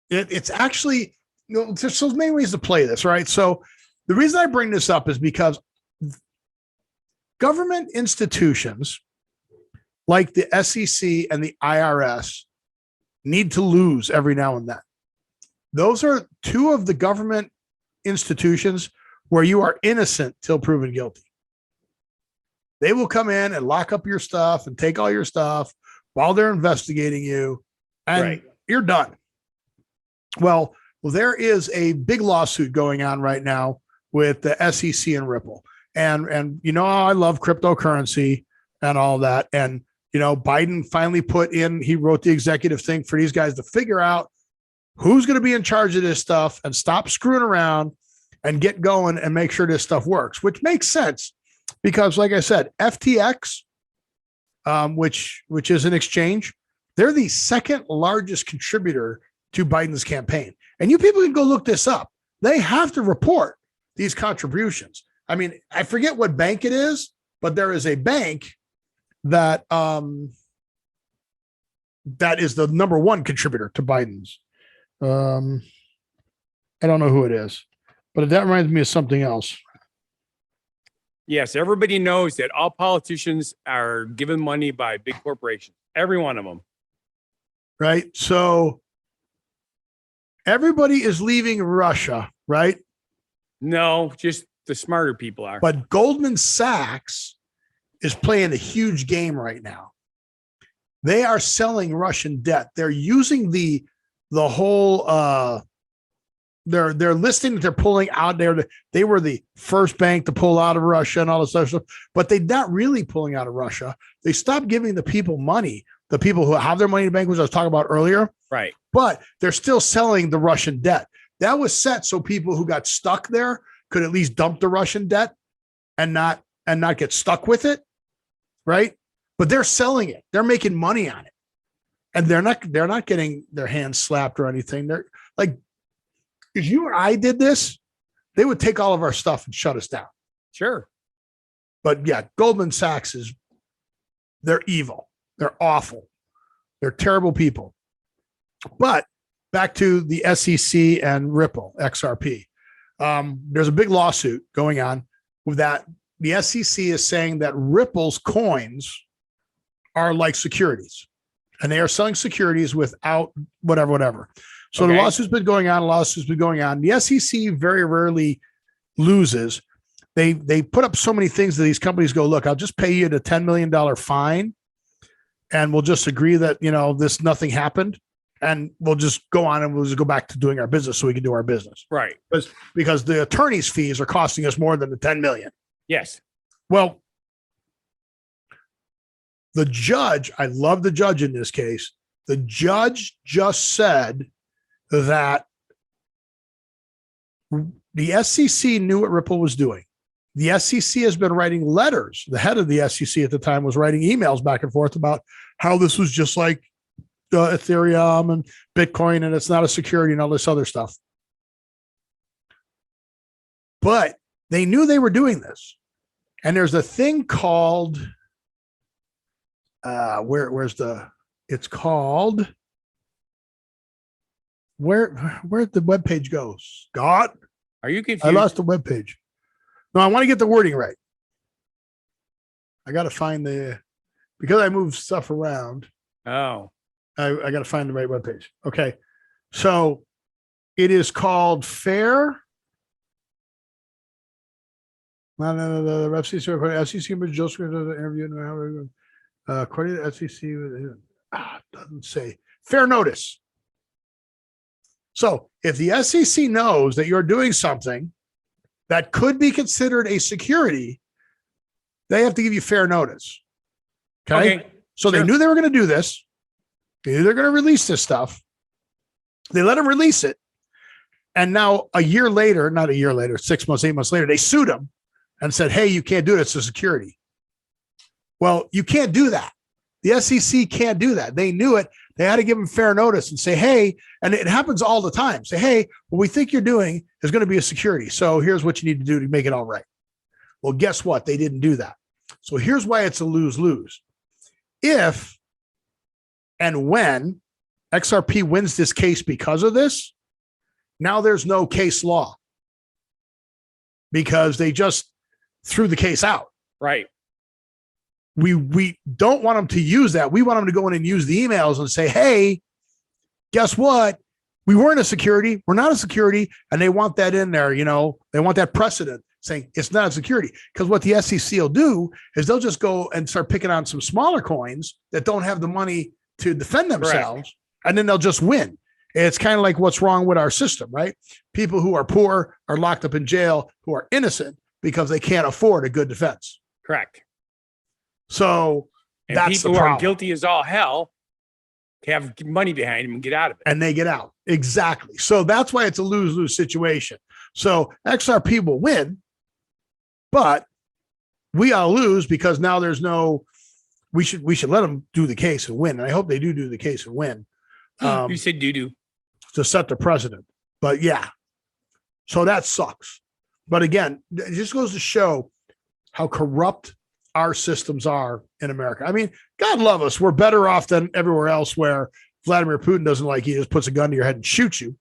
It's actually, there's so many ways to play this, right? So the reason I bring this up is because government institutions like the SEC and the IRS need to lose every now and then. Those are two of the government institutions where you are innocent till proven guilty. They will come in and lock up your stuff and take all your stuff while they're investigating you, and you're done. Well, there is a big lawsuit going on right now with the SEC and Ripple. And you know, I love cryptocurrency and all that. And, you know, Biden finally he wrote the executive thing for these guys to figure out who's going to be in charge of this stuff and stop screwing around and get going and make sure this stuff works, which makes sense because, like I said, FTX, which is an exchange, they're the second largest contributor to Biden's campaign. And you people can go look this up. They have to report these contributions. I mean, I forget what bank it is, but there is a bank that that is the number one contributor to Biden's. I don't know who it is, but that reminds me of something else. Yes, everybody knows that all politicians are given money by big corporations. Every one of them. Right. So everybody is leaving Russia, right? No, just the smarter people are. But Goldman Sachs is playing a huge game right now. They are selling Russian debt. They're using the whole they're listing that they're pulling out there. They were the first bank to pull out of Russia and all this other stuff, but they're not really pulling out of Russia. They stopped giving the people money, the people who have their money in the bank, which I was talking about earlier. Right. But they're still selling the Russian debt. That was set so people who got stuck there could at least dump the Russian debt and not get stuck with it. Right. But they're selling it. They're making money on it. And they're not getting their hands slapped or anything. They're like, if you or I did this, they would take all of our stuff and shut us down. Sure. But yeah, Goldman Sachs they're evil. They're awful. They're terrible people. But back to the SEC and Ripple, XRP. There's a big lawsuit going on with that. The SEC is saying that Ripple's coins are like securities, and they are selling securities without whatever. So okay. The lawsuit's been going on. The SEC very rarely loses. They put up so many things that these companies go, look, I'll just pay you the $10 million fine, and we'll just agree that, nothing happened, and we'll just go on and we'll just go back to doing our business so we can do our business. Right. Because the attorney's fees are costing us more than the $10 million. Yes. Well, the judge, I love the judge in this case. The judge just said that the SEC knew what Ripple was doing. The SEC has been writing letters. The head of the SEC at the time was writing emails back and forth about how this was just like Ethereum and Bitcoin, and it's not a security and all this other stuff. But they knew they were doing this. And there's a thing called, it's called, where'd the webpage go? Scott? Are you confused? I lost the webpage. No, I want to get the wording right. I got to find because I move stuff around. Oh. I got to find the right webpage. Okay. So it is called Fair. No. The FCC just interview. According to the SEC, doesn't say fair notice. So if the SEC knows that you're doing something that could be considered a security, they have to give you fair notice. Okay. So They knew they were going to do this. They knew they're going to release this stuff. They let them release it. And now not a year later, 6 months, 8 months later, they sued them and said, hey, you can't do it. It's a security. Well, you can't do that. The SEC can't do that. They knew it. They had to give them fair notice and say, hey, and it happens all the time. Say, hey, what we think you're doing is going to be a security. So here's what you need to do to make it all right. Well, guess what? They didn't do that. So here's why it's a lose-lose. If and when XRP wins this case because of this, now there's no case law because they just threw the case out. Right. We don't want them to use that. We want them to go in and use the emails and say, hey, guess what? We weren't a security. We're not a security. And they want that in there. They want that precedent saying it's not a security. Because what the SEC will do is they'll just go and start picking on some smaller coins that don't have the money to defend themselves. Correct. And then they'll just win. It's kind of like what's wrong with our system, right? People who are poor are locked up in jail who are innocent because they can't afford a good defense. Correct. So and that's people the who problem. are guilty as all hell have money behind them and get out of it. And they get out. Exactly. So that's why it's a lose-lose situation. So XRP will win, but we all lose because now there's we should let them do the case and win. And I hope they do the case and win. You said doo-doo. to set the precedent. But yeah, so that sucks. But again, it just goes to show how corrupt our systems are in America. I mean, God love us. We're better off than everywhere else where Vladimir Putin doesn't like you, just puts a gun to your head and shoots you.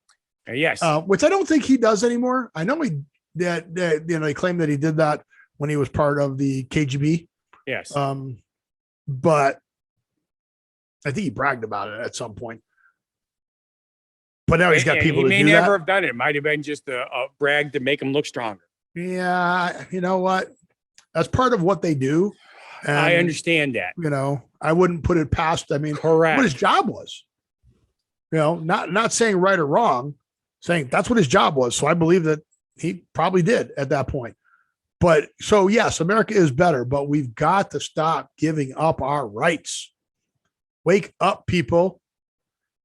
Yes. Which I don't think he does anymore. I know he he claimed that he did that when he was part of the KGB. Yes. But I think he bragged about it at some point. But now he's got people to do that. He may never have done it. It might have been just a brag to make him look stronger. Yeah, you know what? That's part of what they do. And, I understand that. You know, I wouldn't put it past. I mean, correct. What his job was. You know, not saying right or wrong, saying that's what his job was. So I believe that he probably did at that point. But so yes, America is better, but we've got to stop giving up our rights. Wake up, people.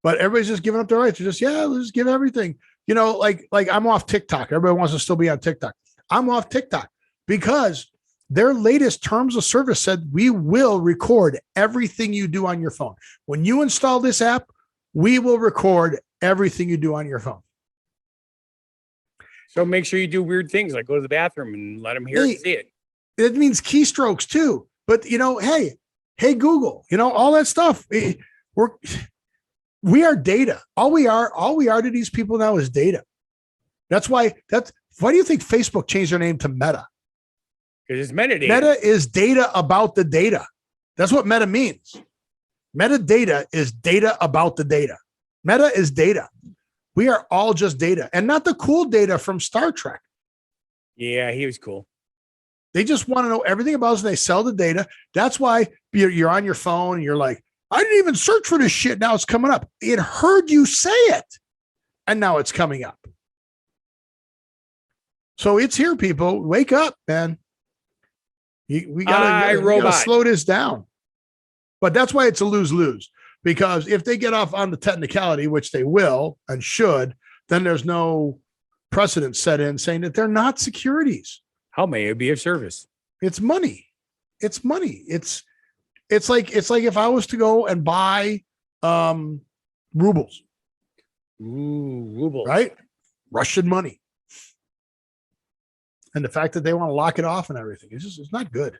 But everybody's just giving up their rights. They're just, let's just give everything. You know, like I'm off TikTok. Everybody wants to still be on TikTok. I'm off TikTok because their latest terms of service said we will record everything you do on your phone. When you install this app, we will record everything you do on your phone. So make sure you do weird things like go to the bathroom and let them hear and see it. It means keystrokes too. But you know, hey Google, you know, all that stuff. We are data. All we are to these people now is data. Why do you think Facebook changed their name to Meta? Because it's metadata. Meta is data about the data. That's what meta means. Metadata is data about the data. Meta is data. We are all just data, and not the cool data from Star Trek. Yeah, he was cool. They just want to know everything about us, and they sell the data. That's why you're on your phone, and you're like, I didn't even search for this shit. Now it's coming up. It heard you say it, and now it's coming up. So it's here, people. Wake up, man. We gotta slow this down. But that's why it's a lose-lose. Because if they get off on the technicality, which they will and should, then there's no precedent set in saying that they're not securities. How may it be of service? It's money. It's money. It's like if I was to go and buy rubles. Ooh, rubles. Right? Russian money. And the fact that they want to lock it off and everything, it's not good.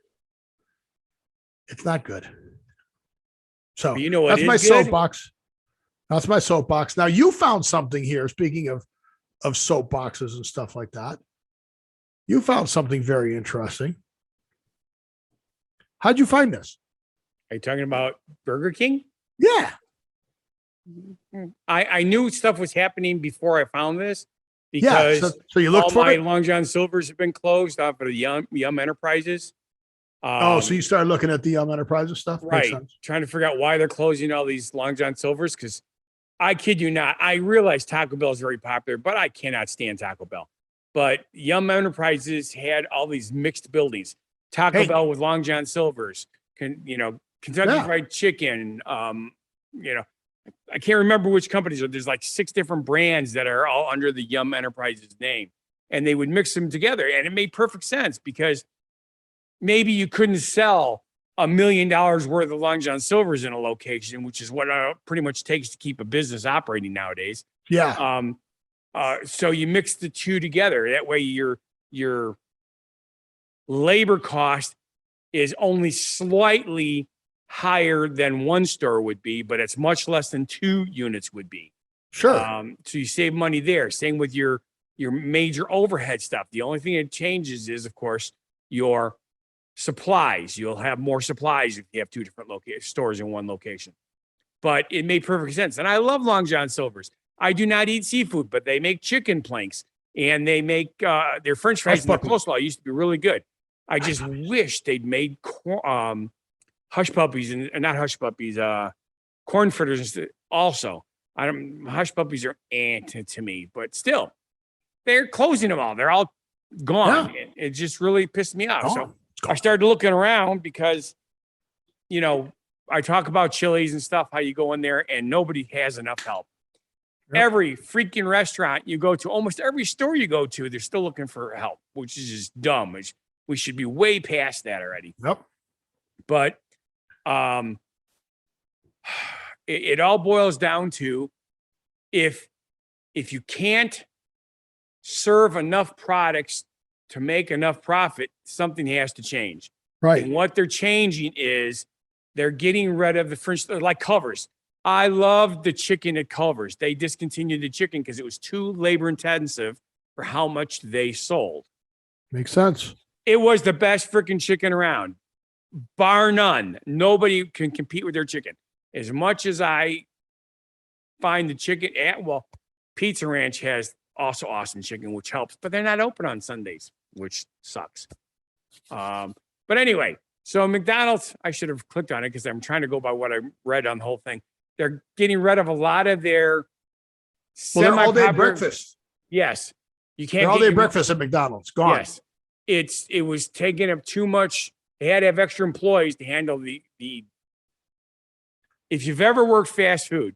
It's not good. So but you know what? That's my soapbox. That's my soapbox. Now you found something here. Speaking of soapboxes and stuff like that, you found something very interesting. How'd you find this? Are you talking about Burger King? Yeah. I knew stuff was happening before I found this because so you looked all for my it? Long John Silver's have been closed off of the Yum Enterprises. So you started looking at the Enterprises stuff? Right. Trying to figure out why they're closing all these Long John Silver's. Because I kid you not, I realize Taco Bell is very popular, but I cannot stand Taco Bell. But Yum Enterprises had all these mixed buildings. Taco Bell with Long John Silver's, Kentucky Fried Chicken. I can't remember which companies. There's like 6 different brands that are all under the Yum Enterprises name. And they would mix them together. And it made perfect sense because maybe you couldn't sell $1 million worth of Long John Silver's in a location, which is what pretty much takes to keep a business operating nowadays. Yeah. So you mix the two together. That way your labor cost is only slightly higher than one store would be, but it's much less than 2 units would be. Sure. So you save money there. Same with your major overhead stuff. The only thing that changes is, of course, your supplies. You'll have more supplies if you have 2 different stores in one location. But it made perfect sense. And I love Long John Silver's. I do not eat seafood, but they make chicken planks and they make their French fries and their coleslaw used to be really good. I just wish they'd made hush puppies and not hush puppies, corn fritters also. Hush puppies are to me, but still, they're closing them all. They're all gone. Yeah. It just really pissed me off. So I started looking around because, I talk about Chili's and stuff, how you go in there and nobody has enough help. Yep. Every freaking restaurant you go to, almost every store you go to, they're still looking for help, which is just dumb. We should be way past that already. Yep. But it all boils down to if if you can't serve enough products to make enough profit, something has to change. Right. And what they're changing is they're getting rid of the French, like Culver's. I loved the chicken at Culver's. They discontinued the chicken because it was too labor intensive for how much they sold. Makes sense. It was the best freaking chicken around, bar none. Nobody can compete with their chicken. As much as I find the chicken at, well, Pizza Ranch has also awesome chicken, which helps, but they're not open on Sundays, which sucks. But anyway, so McDonald's, I should have clicked on it because I'm trying to go by what I read on the whole thing. They're getting rid of a lot of their they're all-day breakfast. Yes. You can't get all-day breakfast at McDonald's. Gone. Yes. It was taking up too much. They had to have extra employees to handle the if you've ever worked fast food,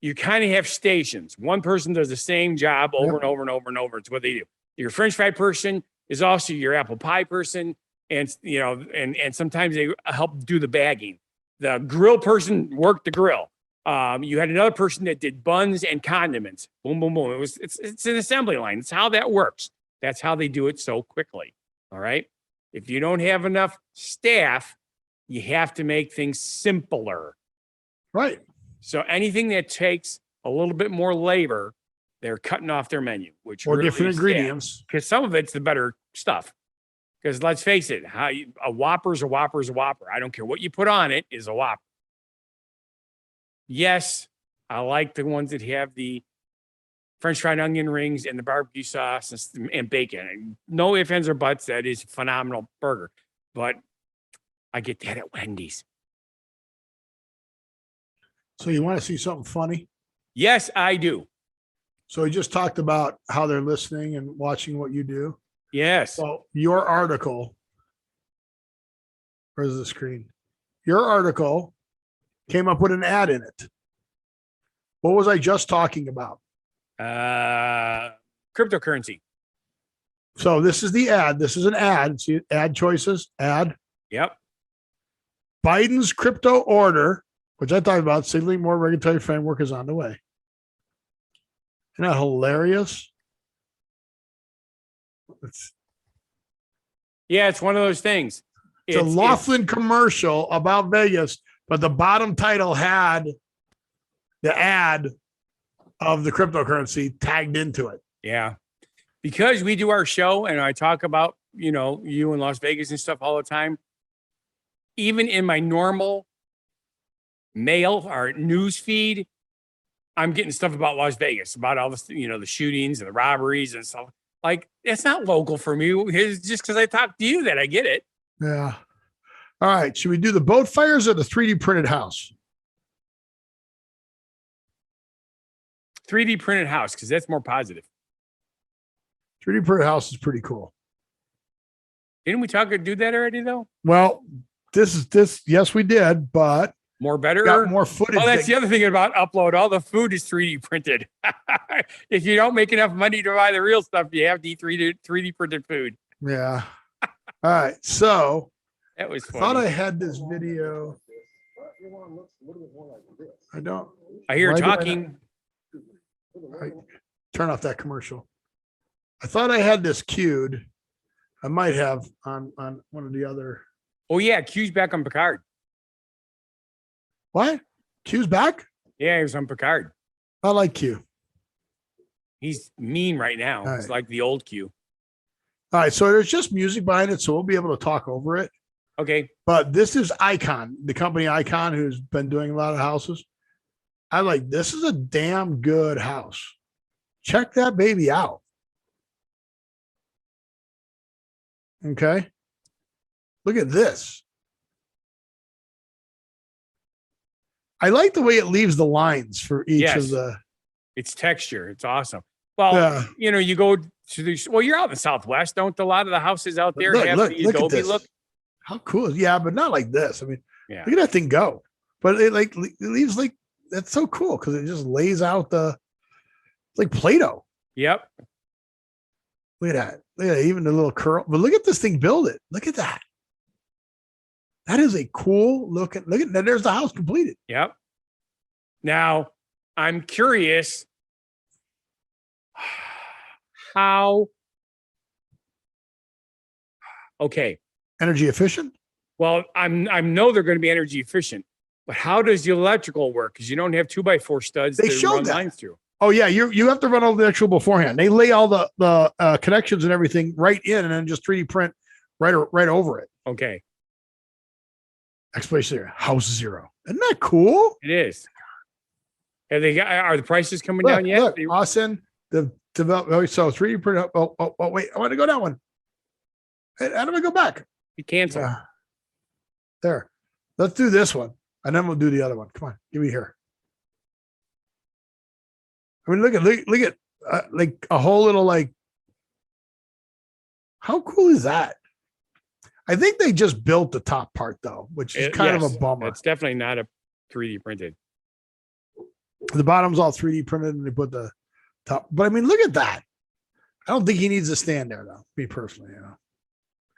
you kind of have stations. One person does the same job over and over and over and over. It's what they do. Your French fry person is also your apple pie person. And, you know, and sometimes they help do the bagging. The grill person worked the grill. You had another person that did buns and condiments. Boom, boom, boom. It's an assembly line. It's how that works. That's how they do it so quickly. All right. If you don't have enough staff, you have to make things simpler. Right. So anything that takes a little bit more labor, they're cutting off their menu, which or really different ingredients. Because some of it's the better stuff. Because let's face it, a Whopper's a Whopper's a Whopper. I don't care what you put on it is a Whopper. Yes, I like the ones that have the French fried onion rings and the barbecue sauce and bacon. And no ifs, ands, or buts. That is a phenomenal burger. But I get that at Wendy's. So you want to see something funny? Yes, I do. So we just talked about how they're listening and watching what you do. Yes. So your article, where's the screen? Your article came up with an ad in it. What was I just talking about? Cryptocurrency. So this is the ad. This is an ad. See, ad choices, ad. Yep. Biden's crypto order, which I talked about, signaling more regulatory framework is on the way. Isn't that hilarious? It's one of those things. It's a Laughlin commercial about Vegas, but the bottom title had the ad of the cryptocurrency tagged into it. Yeah. Because we do our show and I talk about, you know, you in Las Vegas and stuff all the time. Even in my normal mail or news feed, I'm getting stuff about Las Vegas, about all the, you know, the shootings and the robberies and stuff. Like, it's not local for me. It's just because I talked to you that I get it. Yeah. All right. Should we do the boat fires or the 3D printed house? 3D printed house, because that's more positive. 3D printed house is pretty cool. Didn't we do that already, though? Well, this. Yes, we did, but more better. Got more footage. Oh, that's the other thing about upload. All the food is 3D printed. If you don't make enough money to buy the real stuff, you have to eat 3D printed food. Yeah. All right. So that was funny. I thought I had this video. I don't. I hear talking. Turn off that commercial. I thought I had this queued. I might have on one of the other. Oh yeah, Q's back on Picard. What? Q's back? Yeah, he was on Picard. I like Q. He's mean right now. All It's right. like the old Q. All right, so there's just music behind it, so we'll be able to talk over it. Okay. But this is Icon, the company Icon, who's been doing a lot of houses. I like this is a damn good house. Check that baby out. Okay. Look at this. I like the way it leaves the lines for each of the. It's texture. It's awesome. Well, you know, you go to the. Well, you're out in the Southwest. Don't a lot of the houses out there have the Adobe look? How cool! Yeah, but not like this. I mean, yeah. Look at that thing go. But it leaves like that's so cool because it just lays out like Play-Doh. Yep. Look at that. Look at that. Even the little curl. But look at this thing build it. Look at that. That is a cool looking. Look at that. There's the house completed. Yep. Now, I'm curious How? Okay. Energy efficient? Well, I know they're going to be energy efficient, but how does the electrical work? Because you don't have 2x4 studs They to showed run that. lines through. Oh yeah, you have to run all the electrical beforehand. They lay all the connections and everything right in, and then just 3D print right over it. Okay. Explanation there. House zero. Isn't that cool? It is. Are the prices coming down yet? Look, Austin, the develop. So 3D print. Oh, wait. I want to go that one. How do I go back? You cancel. There. Let's do this one, and then we'll do the other one. Come on, give me here. I mean, look at like a whole little like. How cool is that? I think they just built the top part though, which is kind of a bummer. It's definitely not a 3D printed. The bottom's all 3D printed, and they put the top. But I mean, look at that. I don't think he needs to stand there though. Me personally,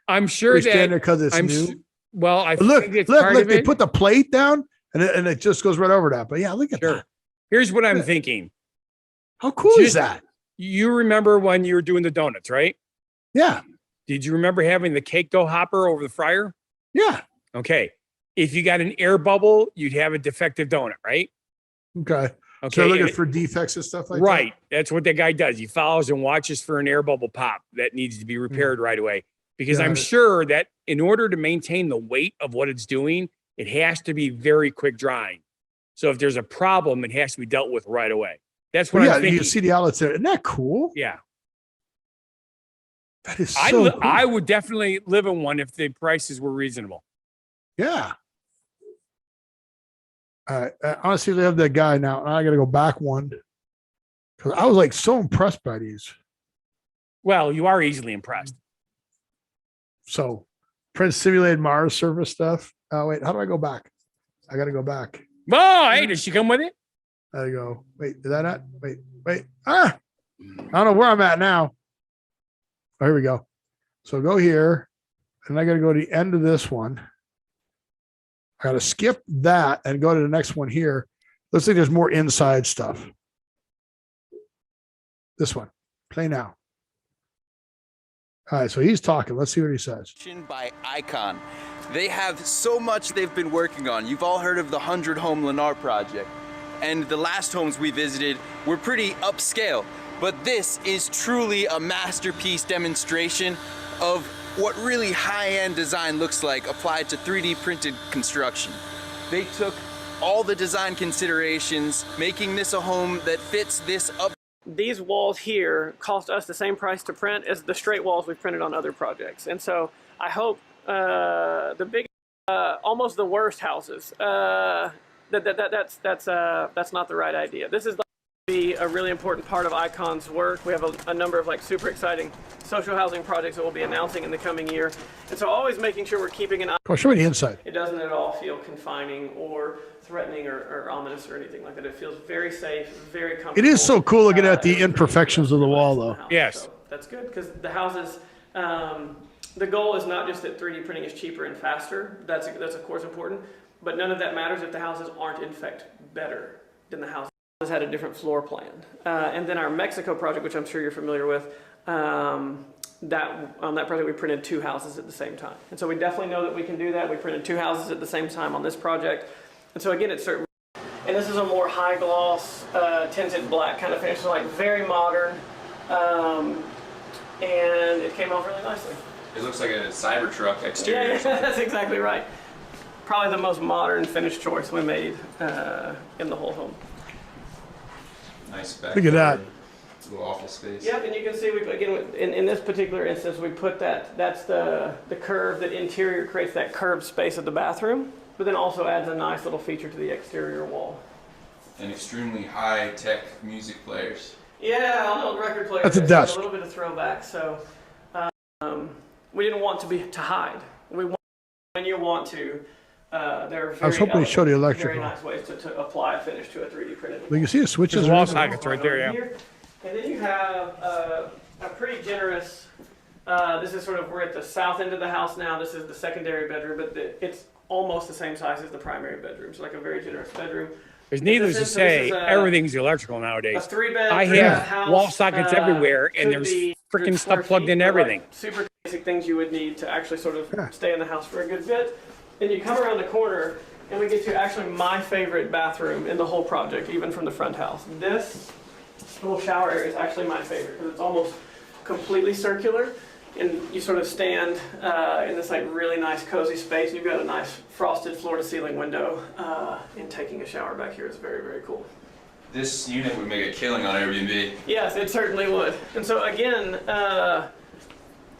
I'm sure that stand there because it's new. Well, I look. think it's part of they it. put the plate down, and it just goes right over that. But yeah, look at that. Here's what I'm thinking. How cool is that? You remember when you were doing the donuts, right? Yeah. Did you remember having the cake dough hopper over the fryer? Yeah. Okay. If you got an air bubble, you'd have a defective donut, right? Okay. Okay. So looking for defects and stuff like that. Right. That's what that guy does. He follows and watches for an air bubble pop that needs to be repaired right away. Because I'm sure that in order to maintain the weight of what it's doing, it has to be very quick drying. So if there's a problem, it has to be dealt with right away. That's what I'm thinking. You see the outlets there. Isn't that cool? Yeah. That is so cool. I would definitely live in one if the prices were reasonable. Yeah. I honestly love that guy now. I got to go back one because I was like so impressed by these. Well, you are easily impressed. So, print simulated Mars surface stuff. Oh, wait. How do I go back? I got to go back. Oh, hey, does she come with it? There you go. Wait, is that it? Wait. I don't know where I'm at now. Oh, here we go. So go here, and I got to go to the end of this one. I got to skip that and go to the next one here. Looks like there's more inside stuff. This one. Play now. All right, so he's talking. Let's see what he says. By Icon. They have so much they've been working on. You've all heard of the 100-home Lennar project. And the last homes we visited were pretty upscale. But this is truly a masterpiece demonstration of what really high-end design looks like applied to 3D printed construction. They took all the design considerations, making this a home that fits this up. These walls here cost us the same price to print as the straight walls we've printed on other projects. And so I hope the big, almost the worst houses, that's not the right idea. This is be a really important part of Icon's work. We have a number of like super exciting social housing projects that we'll be announcing in the coming year. And so always making sure we're keeping an eye. Oh, show me the inside. It doesn't at all feel confining or threatening or ominous or anything like that. It feels very safe, very comfortable. It is so cool looking at the imperfections of the wall, though. Yes. So that's good because the houses, the goal is not just that 3D printing is cheaper and faster. That's of course important, but none of that matters if the houses aren't in fact better than the houses. Had a different floor plan. And then our Mexico project, which I'm sure you're familiar with, on that project we printed 2 houses at the same time. And so we definitely know that we can do that. We printed 2 houses at the same time on this project. And so again, it's certain. And this is a more high gloss, tinted black kind of finish, so like very modern. And it came out really nicely. It looks like a Cybertruck exterior. Yeah, that's exactly right. Probably the most modern finish choice we made in the whole home. Nice back. Look at that. Little office space. Yep, and you can see, in this particular instance, we put that's the curve, that interior creates that curved space of the bathroom, but then also adds a nice little feature to the exterior wall. And extremely high-tech music players. Yeah, on the record player. That's a desk. A little bit of throwback, so we didn't want to hide. We want, when you want to, there are very I was hoping to show the very electrical. nice ways to apply a finish to a 3D printed wall. Well, you can see the switches. There's wall sockets right there, yeah. And then you have a pretty generous, this is sort of, we're at the south end of the house now. This is the secondary bedroom, but it's almost the same size as the primary bedroom. So like a very generous bedroom. Because needless to This is say, a- everything's electrical A nowadays. 3-bed, I 3-bath have house, wall sockets everywhere, and could there's be freaking 100 stuff square plugged feet, into but, like, everything. super basic things you would need to actually sort of Yeah. stay in the house for a good bit. And you come around the corner, and we get to actually my favorite bathroom in the whole project, even from the front house. This little shower area is actually my favorite because it's almost completely circular, and you sort of stand in this like really nice cozy space. You've got a nice frosted floor-to-ceiling window, and taking a shower back here is very, very cool. This unit would make a killing on Airbnb. Yes, it certainly would. And so again,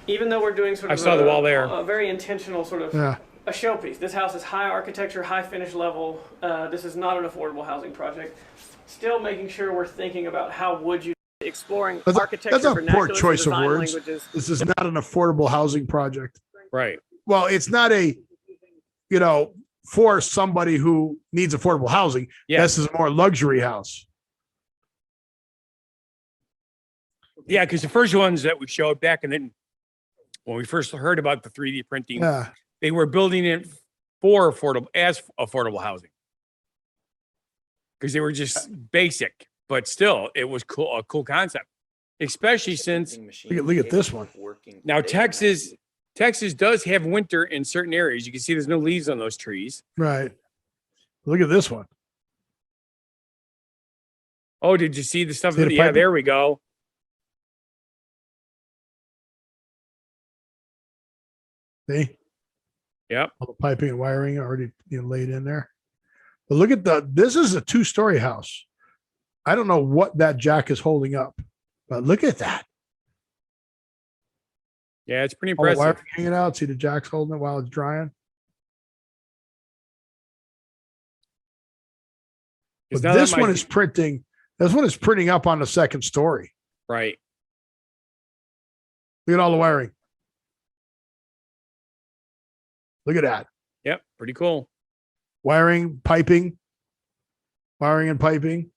even though we're doing sort of I saw the wall there. a very intentional sort of Yeah. a showpiece. This house is high architecture, high finish level. This is not an affordable housing project. Still making sure we're thinking about how would you exploring architecture, That's a poor vernaculars, choice of design words. languages. This is not an affordable housing project. Right. Well, it's not a, for somebody who needs affordable housing. Yeah. This is a more luxury house. Yeah, because the first ones that we showed back, and then when we first heard about the 3D printing, Yeah. they were building it for affordable housing. Because they were just basic, but still, it was cool, a cool concept. Especially since Look at this one. now Texas does have winter in certain areas. You can see there's no leaves on those trees. Right. Look at this one. Oh, did you see the stuff? See the Yeah, piping? there we go. See? Yep. All the piping and wiring already laid in there. But look at this is a 2-story house. I don't know what that jack is holding up, but look at that. Yeah, it's pretty All the impressive. wiring hanging out. See the jack's holding it while it's drying. It's But not that this one much- is printing. This one is printing up on the 2nd story. right. Look at all the wiring. Look at that. Yep, pretty cool. Wiring, piping, wiring and piping.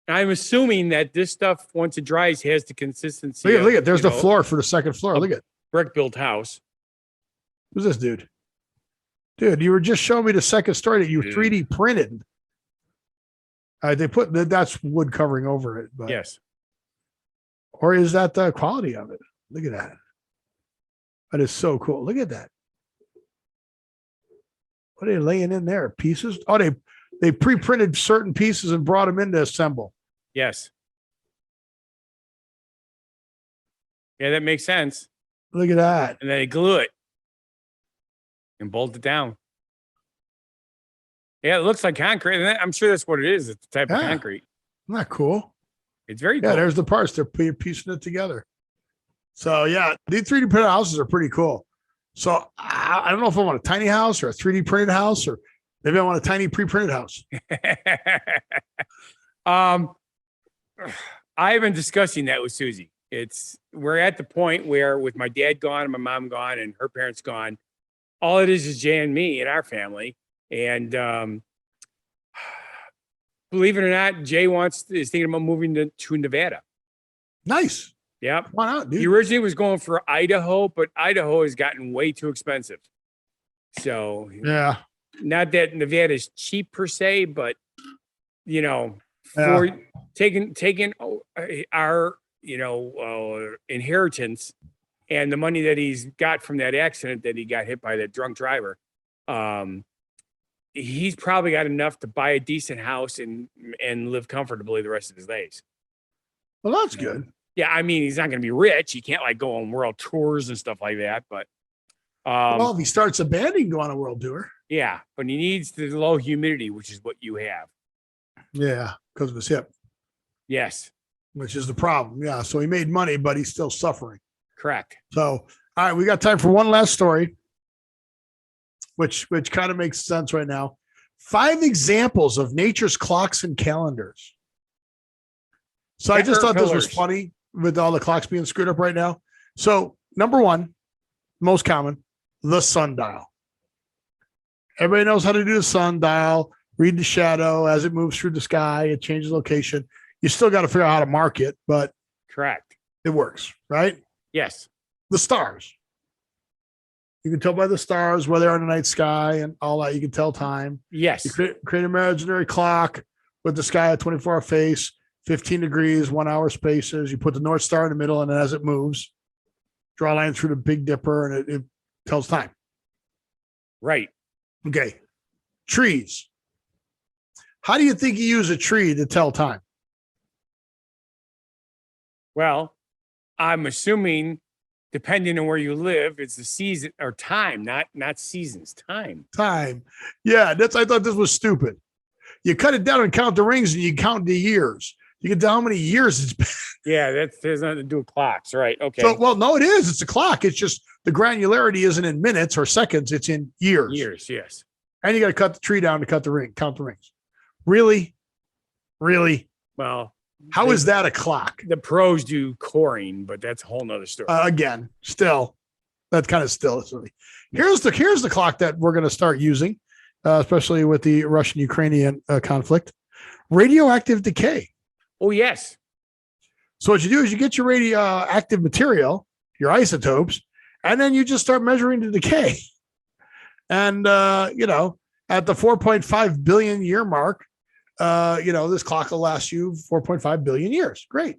I'm assuming that this stuff, once it dries, has the consistency. Look of, at. There's you the know, floor for the 2nd floor. Look at. brick built house. Who's this dude? Dude, you were just showing me the 2nd story that you Dude. 3D printed. They put that's wood covering over it, but Yes. or is that the quality of it? Look at that. That is so cool. Look at that. What are they laying in there? Pieces? Oh, they pre-printed certain pieces and brought them in to assemble. Yes. Yeah, that makes sense. Look at that. And then they glue it and bolt it down. Yeah, it looks like concrete. And I'm sure that's what it is. It's a type of Yeah. concrete. Isn't that cool? It's very Yeah, cool. there's the parts. They're piecing it together. So yeah, these 3D printed houses are pretty cool. So I don't know if I want a tiny house or a 3D printed house, or maybe I want a tiny pre-printed house. I've been discussing that with Susie. We're at the point where with my dad gone and my mom gone and her parents gone, all it is Jay and me and our family. And believe it or not, Jay is thinking about moving to Nevada. Nice. Yep. Come on out, dude. He originally was going for Idaho, but Idaho has gotten way too expensive. So Yeah. not that Nevada is cheap per se, but you know, Yeah. for taking our inheritance and the money that he's got from that accident that he got hit by that drunk driver, he's probably got enough to buy a decent house and live comfortably the rest of his days. Well, that's good. Yeah, I mean, he's not going to be rich. He can't like go on world tours and stuff like that. But Well, if he starts a band, he can go on a world tour. yeah, but he needs the low humidity, which is what you have. Yeah, because of his hip, Yes, which is the problem. Yeah. So he made money, but he's still suffering. correct. So, all right, we got time for one last story, which kind of makes sense right now. 5 examples of nature's clocks and calendars. So I just thought this was Caterpillars. funny with all the clocks being screwed up right now. So number 1, most common, the sundial. Everybody knows how to do the sundial, read the shadow as it moves through the sky. It changes location. You still got to figure out how to mark it, but Correct. it works, right? Yes. The stars. You can tell by the stars where they are in the night sky and all that. You can tell time. Yes. You create an imaginary clock with the sky at 24-hour face, 15 degrees, 1 hour spaces. You put the North Star in the middle, and as it moves, draw a line through the Big Dipper, and it tells time. Right. Okay. Trees. How do you think you use a tree to tell time? Well, I'm assuming, depending on where you live, it's the season or time, not seasons, time. Time. Yeah, I thought this was stupid. You cut it down and count the rings, and you count the years. You can tell how many years it's been. Yeah, that has nothing to do with clocks, right? Okay. So, well, no, it is. It's a clock. It's just the granularity isn't in minutes or seconds. It's in years. Years, yes. And you got to cut the tree down to count the rings. Really? Well, how is that a clock? The pros do coring, but that's a whole nother story. Again, still, that's kind of still. Here's the clock that we're going to start using, especially with the Russian-Ukrainian conflict. Radioactive decay. Oh, yes. So what you do is you get your radioactive material, your isotopes, and then you just start measuring the decay. And, at the 4.5 billion year mark, this clock will last you 4.5 billion years. Great.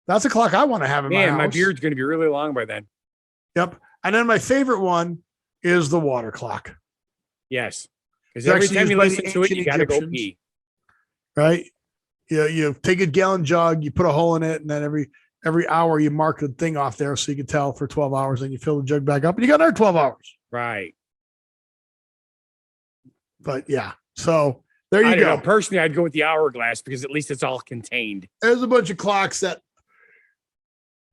That's a clock I want to have in my house. My beard's going to be really long by then. Yep. And then my favorite one is the water clock. Yes. Because every time you listen to it, you got to go pee. Right? You take a gallon jug, you put a hole in it, and then every hour you mark the thing off there so you can tell for 12 hours, and you fill the jug back up, and you got another 12 hours. Right. But yeah, so there you go. Personally, I'd go with the hourglass because at least it's all contained. There's a bunch of clocks that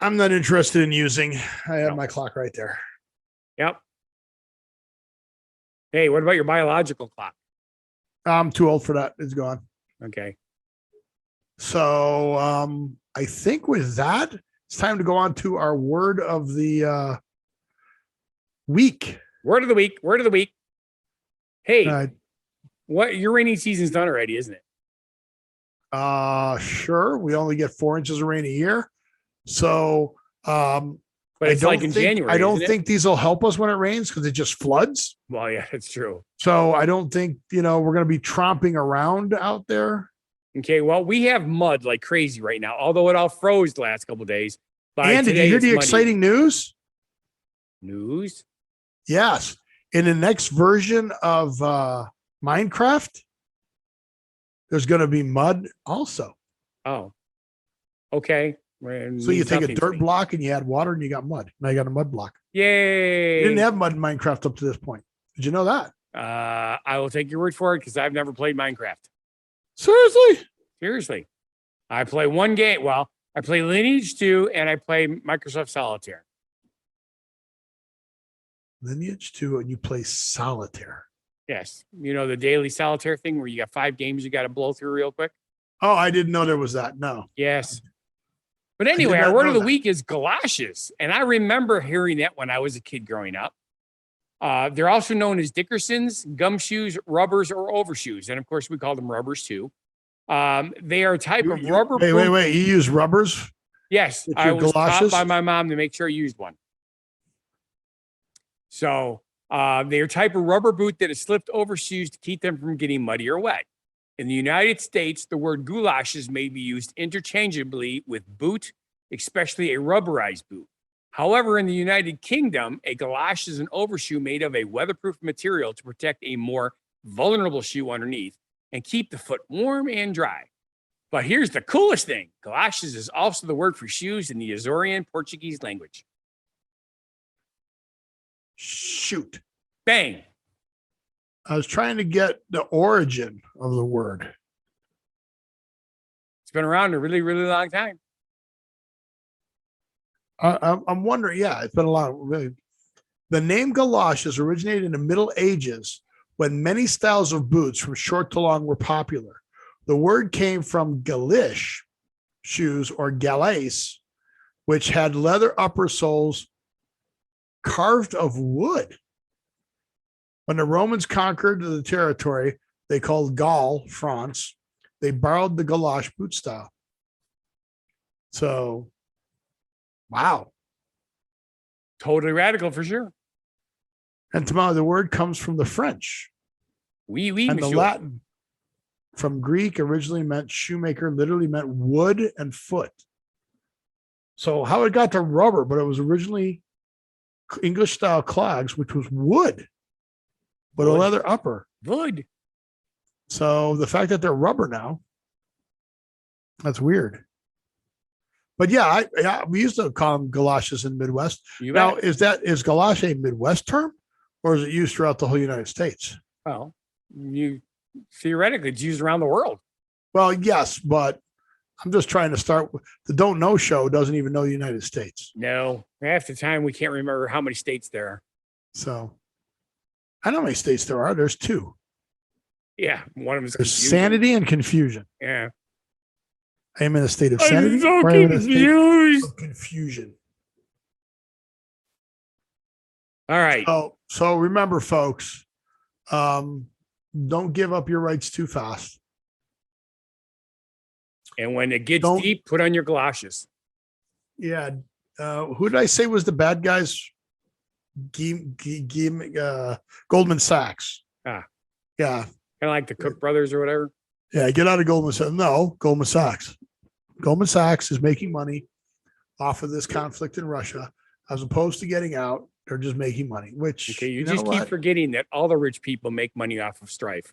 I'm not interested in using. I have my clock right there. Yep. Hey, what about your biological clock? I'm too old for that. It's gone. Okay. So I think with that, it's time to go on to our word of the week. Word of the week. Hey, what your rainy season's done already, isn't it? Sure. We only get 4 inches of rain a year. So but it's like in January. I don't think these will help us when it rains because it just floods. Well, yeah, it's true. So I don't think, we're going to be tromping around out there. Okay, well, we have mud like crazy right now, although it all froze the last couple of days. And did you hear the exciting news? News? Yes. In the next version of Minecraft, there's going to be mud also. Oh, okay. So you take a dirt block and you add water and you got mud. Now you got a mud block. Yay. You didn't have mud in Minecraft up to this point. Did you know that? I will take your word for it because I've never played Minecraft. Seriously? I play one game. Well, I play Lineage 2 and I play Microsoft Solitaire. Lineage 2 and you play Solitaire. Yes. The daily Solitaire thing where you got 5 games you got to blow through real quick. Oh, I didn't know there was that. No. Yes. But anyway, our word of the week is galoshes. And I remember hearing that when I was a kid growing up. They're also known as Dickersons, gumshoes, rubbers, or overshoes. And of course, we call them rubbers too. They are a type of rubber. Wait. You use rubbers? Yes. I was taught by my mom to make sure I used one. So they're a type of rubber boot that is slipped over shoes to keep them from getting muddy or wet. In the United States, the word galoshes may be used interchangeably with boot, especially a rubberized boot. However, in the United Kingdom, a galosh is an overshoe made of a weatherproof material to protect a more vulnerable shoe underneath and keep the foot warm and dry. But here's the coolest thing. Galoshes is also the word for shoes in the Azorean Portuguese language. Shoot. Bang. I was trying to get the origin of the word. It's been around a really, really long time. I'm wondering, yeah, it's been a long, really. The name galoshes originated in the Middle Ages when many styles of boots from short to long were popular. The word came from galish shoes or galais, which had leather upper soles carved of wood. When the Romans conquered the territory they called Gaul, France, they borrowed the galosh boot style. So, wow. Totally radical for sure. And tomorrow, the word comes from the French Oui, and the monsieur. Latin. From Greek, originally meant shoemaker, literally meant wood and foot. So how it got to rubber, but it was originally English style clogs, which was wood, but a Wood. leather upper. Wood. So the fact that they're rubber now, that's weird. But yeah, we used to call them galoshes in Midwest. You Now, bet. is galosh a Midwest term, or is it used throughout the whole United States? Well, you theoretically it's used around the world. Well, yes, but I'm just trying to start with the Don't Know show doesn't even know the United States. No, half the time we can't remember how many states there are. So I know how many states there are. There's 2. Yeah, one of them is There's confusing. sanity and confusion. Yeah. I am in a state of I'm sanity. so or I am in a state confused. of confusion. All right. So remember, folks, don't give up your rights too fast. And when it gets Don't- deep, put on your galoshes. Yeah. Who did I say was the bad guys? Goldman Sachs. Ah. Yeah. Kind of like the Cook brothers or whatever. Yeah. Get out of Goldman Sachs. No, Goldman Sachs. Goldman Sachs is making money off of this conflict in Russia, as opposed to getting out. They're just making money, which Okay, you know just keep what? forgetting that all the rich people make money off of strife.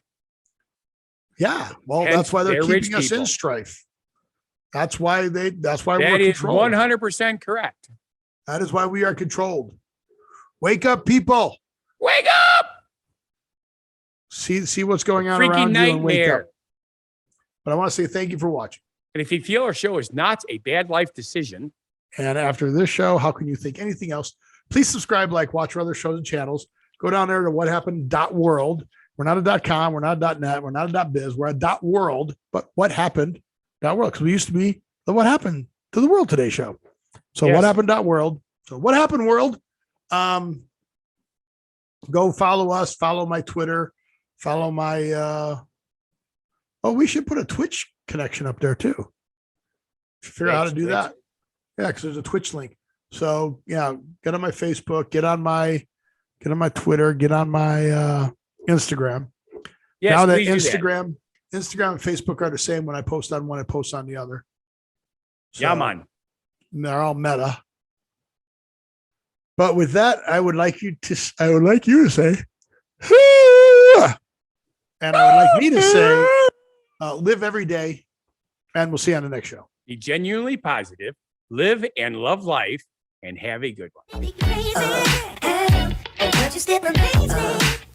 Yeah. Well, Hence, that's why they're they're rich keeping us in people. strife. That's why that's why That we're is controlled. 100% correct. That is why we are controlled. Wake up, people. Wake up! See what's going on Freaking around you and wake up. nightmare. But I want to say thank you for watching. And if you feel our show is not a bad life decision, And after this show, how can you think anything else? Please subscribe, like, watch our other shows and channels. Go down there to whathappened.world. We're not a .com. We're not a .net. We're not a .biz. We're a .world. But what happened? .world. Because we used to be the What Happened to the World Today show. So Yes. what happened .world. So what happened world? Go follow us. Follow my Twitter. Follow my. We should put a Twitch connection up there too. Figure out how to do Twitch. that. Yeah, because there's a Twitch link. So yeah, get on my Facebook, get on my Twitter, get on my Instagram. yes, Now that please do Instagram and Facebook are the same, when I post on one, I post on the other. So, Yeah, man. they're all meta. But with that, I would like you to say, and I would like me to say, live every day, and we'll see you on the next show. Be genuinely positive, live and love life, and have a good one. Be crazy, but you still amaze me.